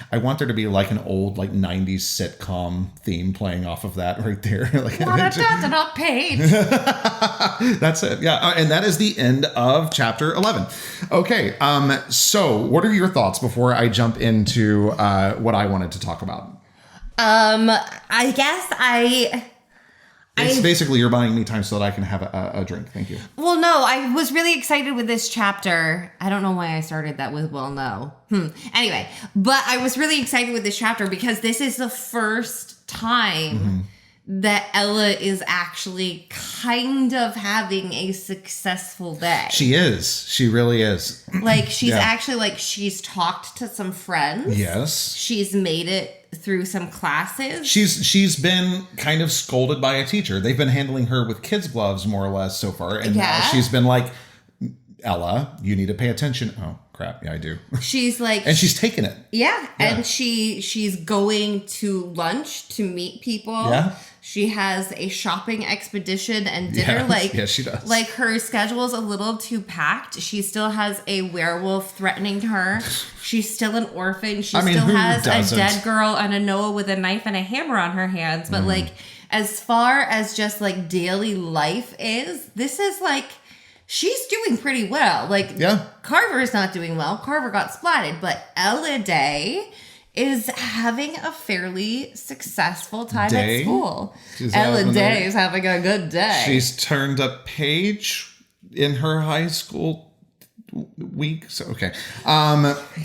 I want there to be like an old 90s sitcom theme playing off of that right there. Not Paige. That's it. Yeah. And that is the end of chapter 11. Okay. So what are your thoughts before I jump into what I wanted to talk about? I guess It's basically you're buying me time so that I can have a drink. Thank you. Well, no, I was really excited with this chapter. I don't know why I started that with well, no. Anyway, but I was really excited with this chapter because this is the first time that Ella is actually kind of having a successful day. She is. She really is. She's actually she's talked to some friends. Yes. She's made it through some classes. She's been kind of scolded by a teacher. They've been handling her with kids' gloves more or less so far. And now she's been like, Ella, you need to pay attention. Oh, crap. Yeah, I do. She's like... And she's taking it. Yeah. And she's going to lunch to meet people. Yeah. She has a shopping expedition and dinner. Yes, she does. Her schedule's a little too packed. She still has a werewolf threatening her. She's still an orphan. She still has a dead girl and a Noah with a knife and a hammer on her hands. But as far as just daily life is, this is she's doing pretty well. Carver's not doing well. Carver got splatted, but Ella Day is having a fairly successful time at school. Ella Day is having a good day. She's turned a page in her high school week. So, okay.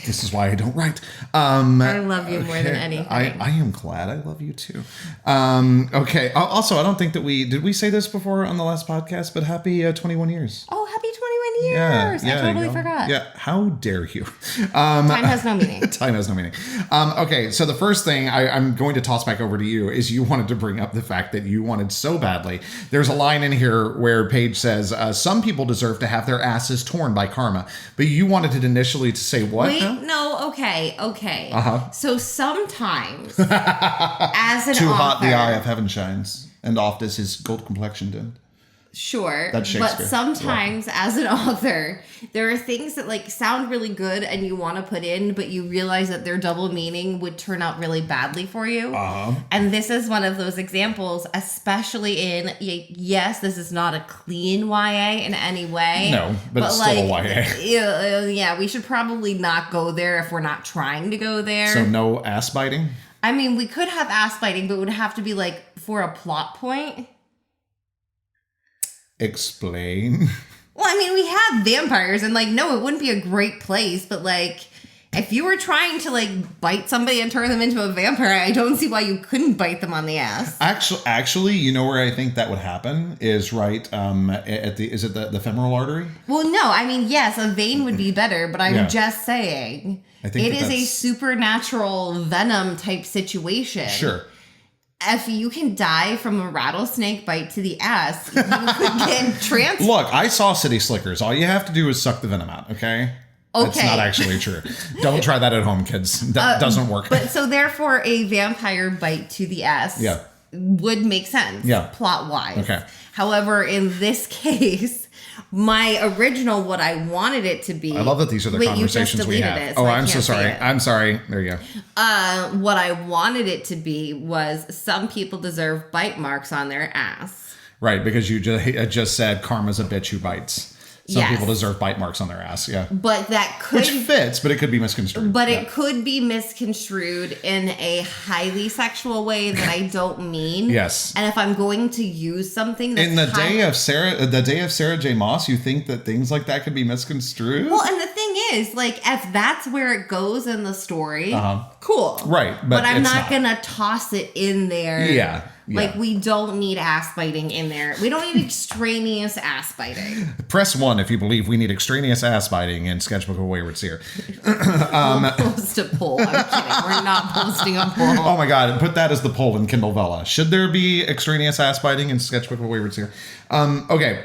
This is why I don't write. I love you more than anything. I am glad. I love you too. Okay. Also, I don't think that did we say this before on the last podcast, but happy 21 years. Oh, happy 21 years. I totally forgot. Yeah. How dare you? Time has no meaning. Time has no meaning. Okay. So the first thing I'm going to toss back over to you is you wanted to bring up the fact that you wanted so badly. There's a line in here where Paige says, some people deserve to have their asses torn by karma. But you wanted it initially to say what? Wait, no, okay. So sometimes, as an Too author... hot the eye of heaven shines, and oft as his gold complexion did. Sure, that's Shakespeare. But sometimes as an author, there are things that sound really good and you want to put in, but you realize that their double meaning would turn out really badly for you. And this is one of those examples, especially in, yes, this is not a clean YA in any way. No, but it's still a YA. Yeah, we should probably not go there if we're not trying to go there. So no ass biting? I mean, we could have ass biting, but it would have to be for a plot point. Explain. Well, I mean, we have vampires and no, it wouldn't be a great place, but if you were trying to bite somebody and turn them into a vampire, I don't see why you couldn't bite them on the ass. Actually, you know where I think that would happen is right at is it the femoral artery? Well, no, I mean, yes, a vein would be better, but I'm just saying it is a supernatural venom type situation. Sure. If you can die from a rattlesnake bite to the ass, you could get transferred. Look, I saw City Slickers. All you have to do is suck the venom out, okay? Okay. That's not actually true. Don't try that at home, kids. That doesn't work. But so therefore, a vampire bite to the ass would make sense plot-wise. Okay. However, in this case, my original, what I wanted it to be... I love that these are the conversations we have. It, so I'm so sorry. I'm sorry. There you go. What I wanted it to be was some people deserve bite marks on their ass. Right, because you just said karma's a bitch who bites. Some people deserve bite marks on their ass, yeah. But that could... Which fits, but it could be misconstrued. But it could be misconstrued in a highly sexual way that I don't mean. Yes. And if I'm going to use something that's... In the day of Sarah J. Maas, you think that things like that could be misconstrued? Well, and the thing is, if that's where it goes in the story, cool. Right, but I'm not going to toss it in there. Yeah. We don't need ass biting in there. We don't need extraneous ass biting. Press 1 if you believe we need extraneous ass biting in Sketchbook of Wayward Seer. We'll post a poll. I'm kidding. We're not posting a poll. Oh my God. Put that as the poll in Kindle Vella. Should there be extraneous ass biting in Sketchbook of Wayward Seer? Okay.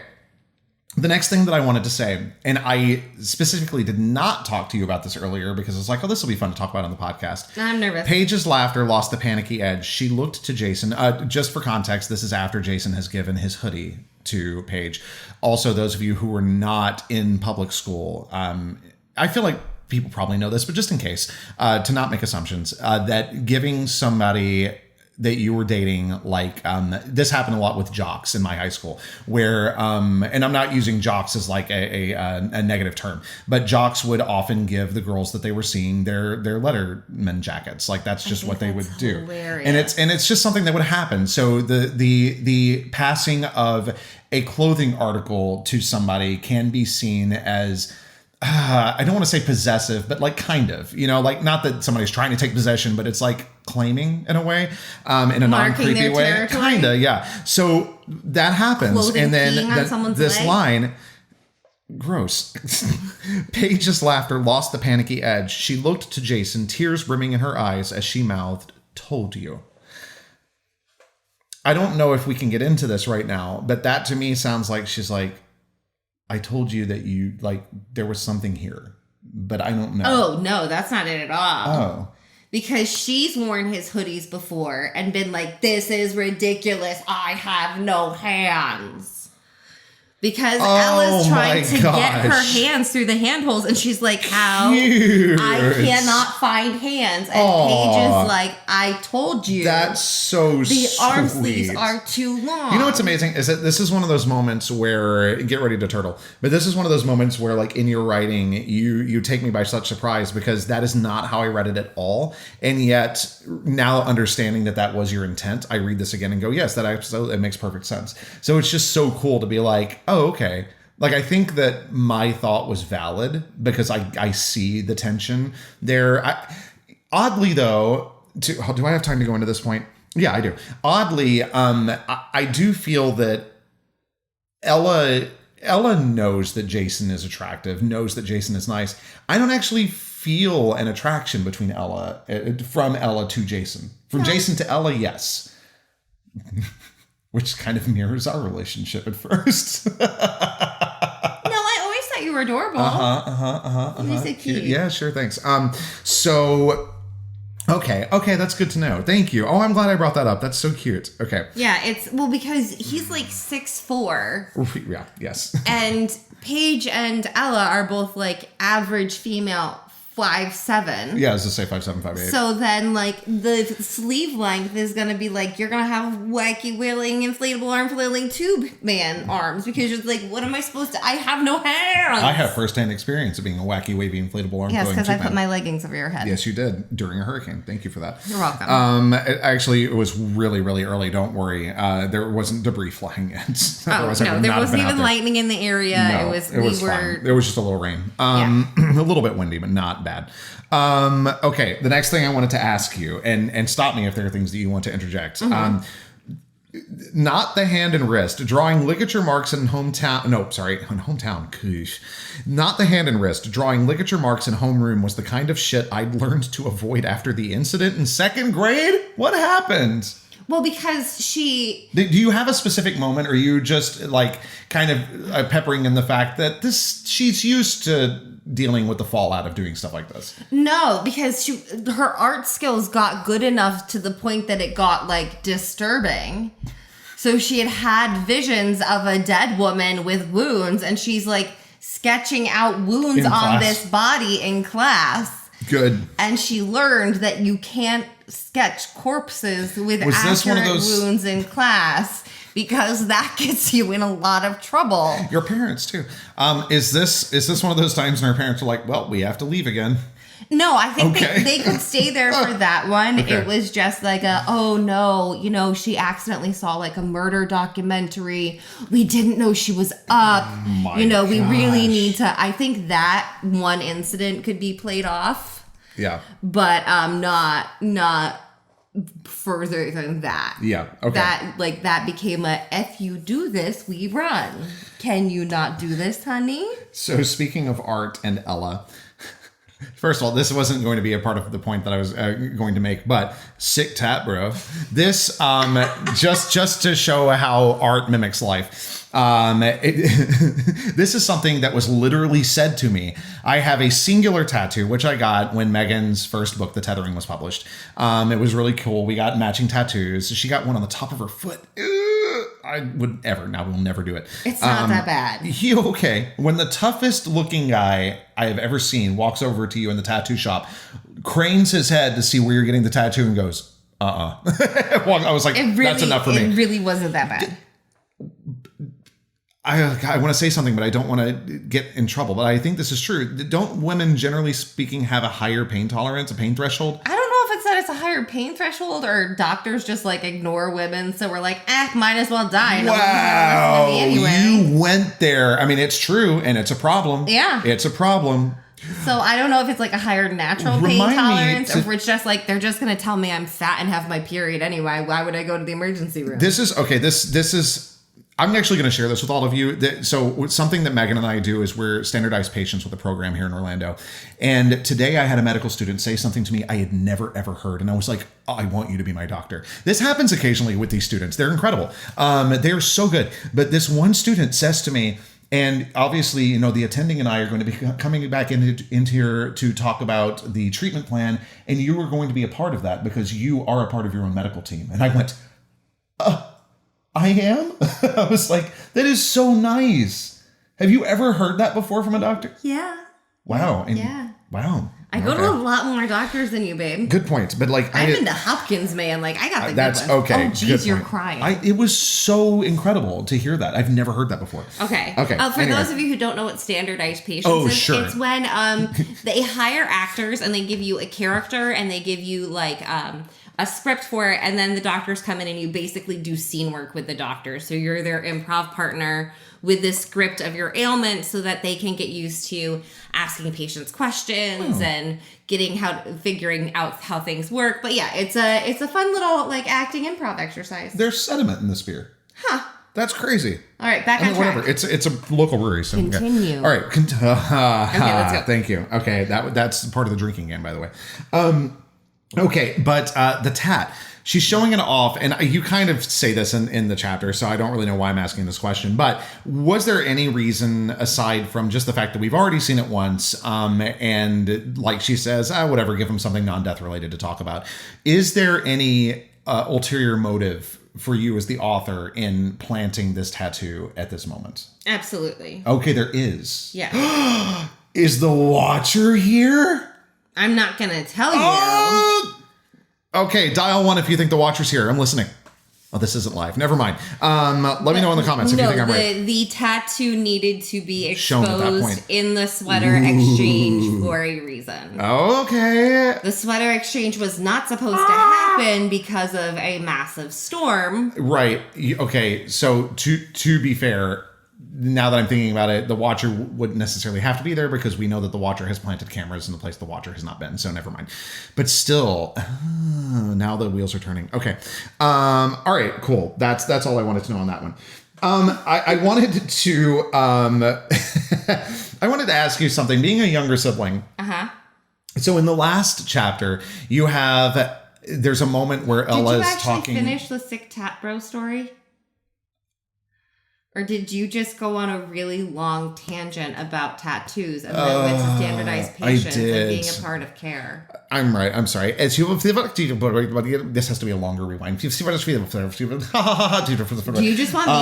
The next thing that I wanted to say, and I specifically did not talk to you about this earlier because I was like, oh, this will be fun to talk about on the podcast. I'm nervous. Paige's laughter lost the panicky edge. She looked to Jason. Just for context, this is after Jason has given his hoodie to Paige. Also, those of you who were not in public school, I feel like people probably know this, but just in case, to not make assumptions, that giving somebody that you were dating, like, this happened a lot with jocks in my high school, where, and I'm not using jocks as like a negative term, but jocks would often give the girls that they were seeing their Letterman jackets. Like, that's just what they would do. Hilarious. And it's just something that would happen. So the passing of a clothing article to somebody can be seen as, I don't want to say possessive, but like kind of, like not that somebody's trying to take possession, but it's like claiming in a way, in a non-creepy way. Territory. Kinda, yeah. So that happens. Clothing and then this leg. line, gross. Paige's laughter lost the panicky edge. She looked to Jason, tears brimming in her eyes as she mouthed, "Told you." I don't know if we can get into this right now, but that to me sounds like she's like, I told you that you, like, there was something here, but I don't know. Oh, no, that's not it at all. Oh. Because she's worn his hoodies before and been like, this is ridiculous. I have no hands. Because Ella's trying to get her hands through the handholds, and she's like, how? Cute. I cannot find hands. And Paige is like, I told you. That's so the sweet. arm sleeves are too long. You know what's amazing is that this is one of those moments where, get ready to turtle, but this is one of those moments where, like, in your writing, you take me by such surprise, because that is not how I read it at all. And yet, now understanding that was your intent, I read this again and go, yes, that absolutely, it makes perfect sense. So it's just so cool to be like, oh, okay. Like, I think that my thought was valid because I see the tension there. Oddly, though, do I have time to go into this point? Yeah, I do. Oddly, I do feel that Ella knows that Jason is attractive, knows that Jason is nice. I don't actually feel an attraction between from Ella to Jason. From Jason to Ella, yes. Which kind of mirrors our relationship at first. No, I always thought you were adorable. You're so cute. Yeah, sure, thanks. So, okay, that's good to know. Thank you. Oh, I'm glad I brought that up. That's so cute. Okay. Yeah, because he's like 6'4". Yeah, yes. And Paige and Ella are both like average female 5'7". Yeah, I was to say 5'7", 5'8". So then, like, the sleeve length is going to be like, you're going to have wacky willing inflatable arm flailing tube man arms, because you're like, what am I supposed to? I have no hands. I have firsthand experience of being a wacky, wavy, inflatable arm flailing tube man. Yes, because I put my leggings over your head. Yes, you did during a hurricane. Thank you for that. You're welcome. It was really, really early. Don't worry. There wasn't debris flying yet. There wasn't even lightning in the area. No, it was fine. There was just a little rain. A little bit windy, but not bad. Okay, the next thing I wanted to ask you, and stop me if there are things that you want to interject. Not the hand and wrist, drawing ligature marks in hometown. No, sorry, in hometown. Koosh. Not the hand and wrist, drawing ligature marks in homeroom was the kind of shit I'd learned to avoid after the incident in 2nd grade. What happened? Well, because she... Do you have a specific moment, or are you just like kind of peppering in the fact that she's used to dealing with the fallout of doing stuff like this? No, because her art skills got good enough to the point that it got like disturbing. So she had visions of a dead woman with wounds, and she's like sketching out wounds on this body in class. Good. And she learned that you can't sketch corpses with accurate wounds in class, because that gets you in a lot of trouble. Your parents too. Is this one of those times when our parents are like, well, we have to leave again? No, I think they could stay there for that one. Okay. It was just like oh no, she accidentally saw like a murder documentary. We didn't know she was up. We really need to. I think that one incident could be played off. Yeah. But not further than that. Yeah. Okay. That became if you do this, we run. Can you not do this, honey? So speaking of art and Ella, first of all, this wasn't going to be a part of the point that I was going to make, but sick tat, bro. This just to show how art mimics life. This is something that was literally said to me. I have a singular tattoo, which I got when Megan's first book, The Tethering, was published. It was really cool. We got matching tattoos. She got one on the top of her foot. I would ever. Now we'll never do it. It's not that bad. Okay. When the toughest looking guy I have ever seen walks over to you in the tattoo shop, cranes his head to see where you're getting the tattoo and goes, well, I was like, that's enough for me. It really wasn't that bad. I want to say something, but I don't want to get in trouble. But I think this is true. Don't women, generally speaking, have a higher pain tolerance, a pain threshold? I don't know if it's that it's a higher pain threshold or doctors just like ignore women. So we're like, might as well die. Wow. Anyway. You went there. I mean, it's true. And it's a problem. Yeah. It's a problem. So I don't know if it's like a higher natural pain tolerance or if it's just like they're just going to tell me I'm fat and have my period anyway. Why would I go to the emergency room? This is I'm actually going to share this with all of you. So something that Megan and I do is we're standardized patients with a program here in Orlando. And today I had a medical student say something to me I had never, ever heard. And I was like, I want you to be my doctor. This happens occasionally with these students. They're incredible. They're so good. But this one student says to me, and obviously, the attending and I are going to be coming back into here to talk about the treatment plan. And you are going to be a part of that because you are a part of your own medical team. And I went, I am? I was like, that is so nice. Have you ever heard that before from a doctor? Yeah. Wow. Yeah. Wow. I go to a lot more doctors than you, babe. Good point. But like, I've been to Hopkins, man. Like, I got the that's good one. okay. Oh, geez, you're crying. It was so incredible to hear that. I've never heard that before. Okay. For those of you who don't know what standardized patients is, sure. It's when they hire actors and they give you a character and they give you like a script for it, and then the doctors come in and you basically do scene work with the doctor. So you're their improv partner with this script of your ailment so that they can get used to asking patients questions and figuring out how things work. But yeah, it's a fun little like acting improv exercise. There's sediment in this beer. Huh. That's crazy. All right, back on track. Whatever. It's a local brewery. So continue. Okay. All right. Okay, let's go. Thank you. Okay, that's part of the drinking game, by the way. Okay, but the tat, she's showing it off, and you kind of say this in the chapter, so I don't really know why I'm asking this question, but was there any reason, aside from just the fact that we've already seen it once, and like she says, whatever, give them something non-death related to talk about, is there any ulterior motive for you as the author in planting this tattoo at this moment? Absolutely. Okay, there is. Yeah. Is the Watcher here? I'm not going to tell you. Okay, dial 1 if you think the Watcher's here. I'm listening. Oh, this isn't live. Never mind. Let me know in the comments if you think I'm right. The tattoo needed to be Shown at that point. exposed in the sweater exchange for a reason. Okay. The sweater exchange was not supposed to happen because of a massive storm. Right. Okay, so to be fair, now that I'm thinking about it, the Watcher wouldn't necessarily have to be there because we know that the Watcher has planted cameras in the place the Watcher has not been, so never mind. But still, now the wheels are turning. Okay. All right, cool. That's all I wanted to know on that one. I wanted to I wanted to ask you something. Being a younger sibling. Uh-huh. So in the last chapter, there's a moment where Ella is talking. Did you actually finish the sick tat bro story? Or did you just go on a really long tangent about tattoos and then went to standardized patients and being a part of care? I'm right. I'm sorry. This has to be a longer rewind. Do you just want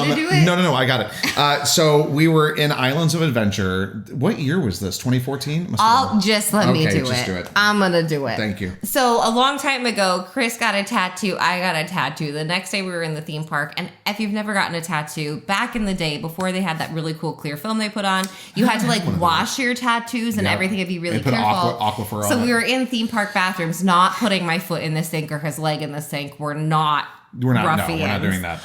me to do it? No. I got it. So we were in Islands of Adventure. What year was this? 2014? Just let me do it. I'm going to do it. Thank you. So a long time ago, Chris got a tattoo. I got a tattoo. The next day we were in the theme park. And if you've never gotten a tattoo, back in the day, before they had that really cool clear film they put on, you had to like wash your tattoos and everything and be really careful. Aquaphor so we were in theme park bathrooms, not putting my foot in the sink or his leg in the sink. We're not ruffians. We're not doing that.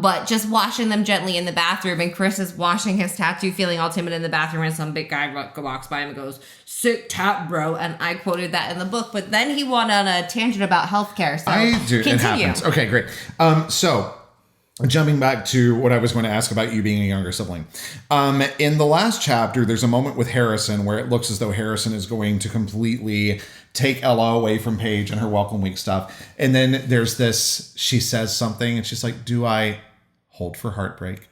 But just washing them gently in the bathroom, and Chris is washing his tattoo, feeling all timid in the bathroom, and some big guy walks by him and goes, "Sick tat, bro," and I quoted that in the book. But then he went on a tangent about healthcare. So continue. It happens. Okay, great. So jumping back to what I was going to ask about you being a younger sibling. In the last chapter, there's a moment with Harrison where it looks as though Harrison is going to completely take Ella away from Paige and her Welcome Week stuff. And then there's this, she says something and she's like, "Do I hold for heartbreak?"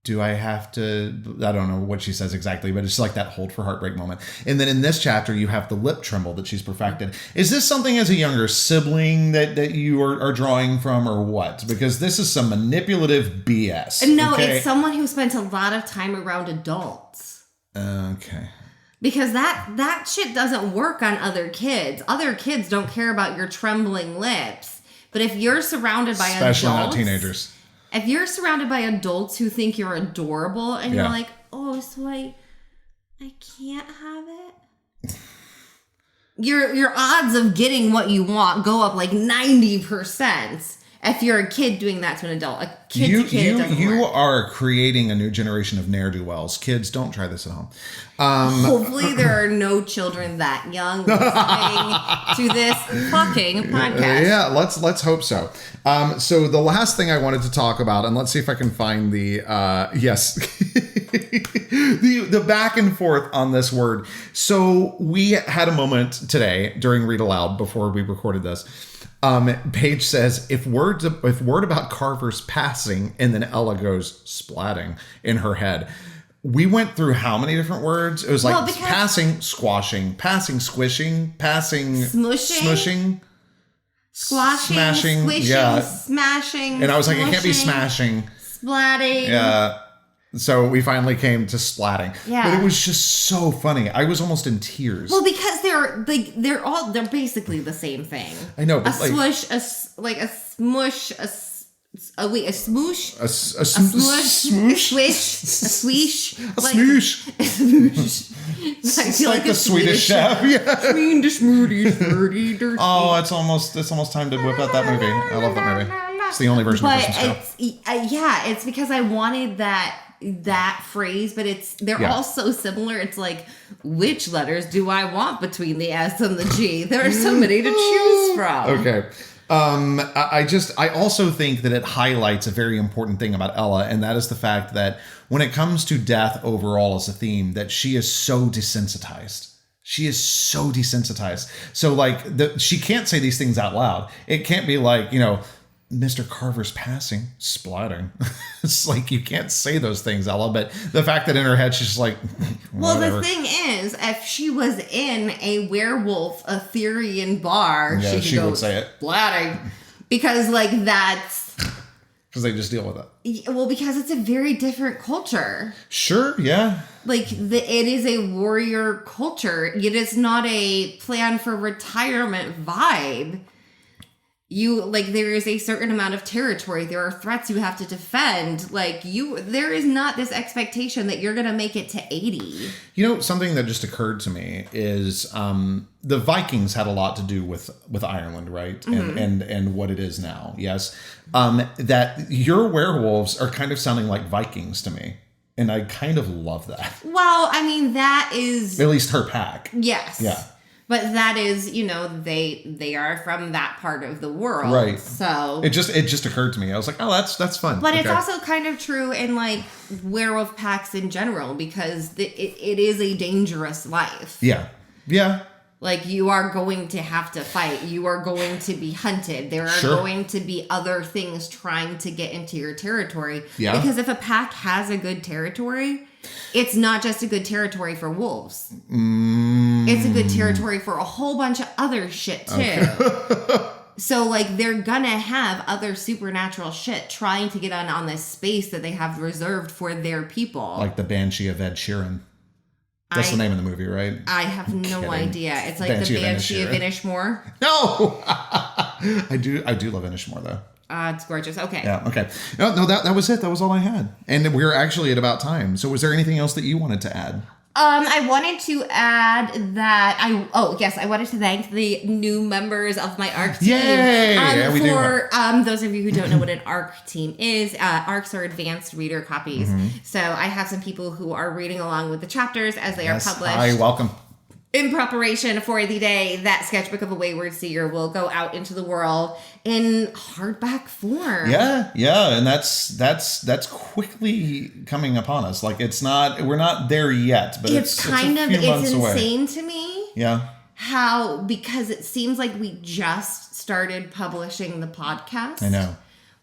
do I have to, I don't know what she says exactly, but it's like that hold for heartbreak moment. And then in this chapter, you have the lip tremble that she's perfected. Is this something as a younger sibling that you are drawing from, or what? Because this is some manipulative BS. No, okay? It's someone who spent a lot of time around adults. Okay. Because that shit doesn't work on other kids. Other kids don't care about your trembling lips. But if you're surrounded by especially adults, not teenagers. If you're surrounded by adults who think you're adorable and you're like, oh, so I can't have it. Your odds of getting what you want go up like 90%. If you're a kid doing that to an adult, a kid to kid, it doesn't you work. are creating a new generation of ne'er-do-wells. Kids, don't try this at home. Hopefully there are no children that young listening to this fucking podcast. Yeah, let's hope so. So the last thing I wanted to talk about, and let's see if I can find the the back and forth on this word. So we had a moment today during Read Aloud before we recorded this. Paige says, if word about Carver's passing, and then Ella goes splatting in her head. We went through how many different words? It was like passing, squashing, passing, squishing, passing, smushing, squashing, smashing, squishing, smashing. And I was like, it can't be smashing. Splatting. Yeah. So we finally came to splatting. Yeah. But it was just so funny. I was almost in tears. Well, because they're basically the same thing. I know, but a swoosh, a smush, a smoosh, a smush, a swish, a swish, a smoosh. A smoosh. I feel like the Swedish chef. Yeah. Swedish moody. Oh, it's almost time to whip out that movie. I love that movie. It's the only version of Christmas Carol. It's because I wanted that phrase, but they're all so similar. It's like, which letters do I want between the S and the G? There are so many to choose from. Okay. I also think that it highlights a very important thing about Ella, and that is the fact that when it comes to death overall as a theme, that she is so desensitized. She is so desensitized. So like she can't say these things out loud. It can't be like, Mr. Carver's passing, splatting. It's like, you can't say those things, Ella, but the fact that in her head she's just like, well, the thing is, if she was in a werewolf Etherean bar, she would say it. Splatting. Because that's... Because they just deal with it. Well, because it's a very different culture. Sure, yeah. Like, it is a warrior culture. It is not a plan for retirement vibe. There is a certain amount of territory. There are threats you have to defend. There is not this expectation that you're going to make it to 80. Something that just occurred to me is the Vikings had a lot to do with Ireland, right? Mm-hmm. And what it is now. Yes. That your werewolves are kind of sounding like Vikings to me. And I kind of love that. Well, I mean, that is... At least her pack. Yes. Yeah. But that is, they are from that part of the world. Right. So it just occurred to me. I was like, oh, that's fun. But it's also kind of true in werewolf packs in general, because it is a dangerous life. Yeah. Yeah. You are going to have to fight. You are going to be hunted. There are going to be other things trying to get into your territory. Yeah. Because if a pack has a good territory, it's not just a good territory for wolves. It's a good territory for a whole bunch of other shit, too. Okay. So, they're gonna have other supernatural shit trying to get on this space that they have reserved for their people. Like the Banshee of Ed Sheeran. That's the name of the movie, right? I have no idea. It's like the Banshee of Inishmore. No! I do love Inishmore, though. It's gorgeous. Okay. Yeah, okay. No, that was it. That was all I had. And we're actually at about time. So was there anything else that you wanted to add? I wanted to add that I wanted to thank the new members of my ARC team. Yay! For those of you who don't know what an ARC team is, ARCs are advanced reader copies. Mm-hmm. So I have some people who are reading along with the chapters as they are published. Hi, welcome. In preparation for the day that Sketchbook of a Wayward Seer will go out into the world in hardback form. Yeah, and that's quickly coming upon us. We're not there yet, but it's insane to me. Yeah. Because it seems like we just started publishing the podcast. I know.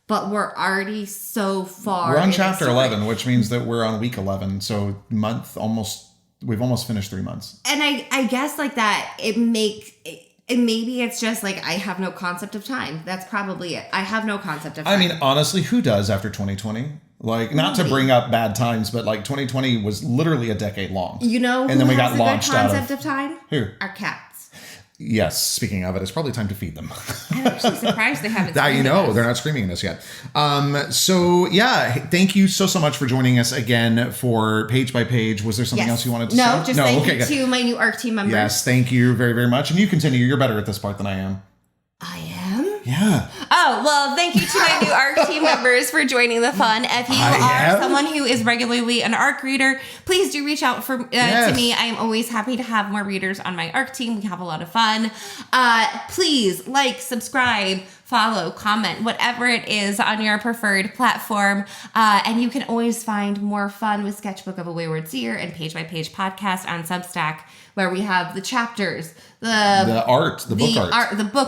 but we're already so far. We're on in the chapter story. 11, which means that we're on week 11. So we've almost finished 3 months. And I guess like that, maybe it's just like I have no concept of time. That's probably it. I have no concept of time. I mean, honestly, who does after 2020? Like, not to bring up bad times, but like 2020 was literally a decade long. You know, and then we got has launched a good out concept of time? Who? Our cats. Yes, speaking of it, it's probably time to feed them. I'm actually surprised they haven't. You know, they're not screaming at us yet. So yeah, thank you so much for joining us again for Page by Page. Was there something else you wanted to say? No, just thank you good. to my new ARC team members. Yes, thank you very, very much. And you continue. You're better at this part than I am. I am? Yeah. Oh, well, thank you to my new ARC team members for joining the fun. If you are someone who is regularly an ARC reader, please do reach out to me. I am always happy to have more readers on my ARC team. We have a lot of fun. Please like, subscribe, follow, comment, whatever it is on your preferred platform. And you can always find more fun with Sketchbook of a Wayward Seer and Page by Page podcast on Substack, where we have the chapters, the book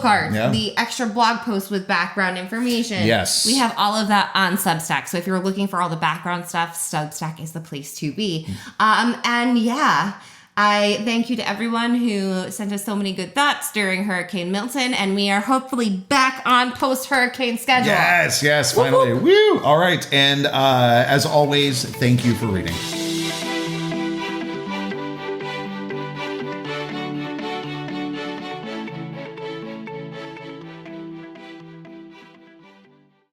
art, the extra blog posts with background information. Yes. We have all of that on Substack. So if you're looking for all the background stuff, Substack is the place to be. And yeah, I thank you to everyone who sent us so many good thoughts during Hurricane Milton, and we are hopefully back on post-hurricane schedule. Yes, finally. Woo! All right. And as always, thank you for reading.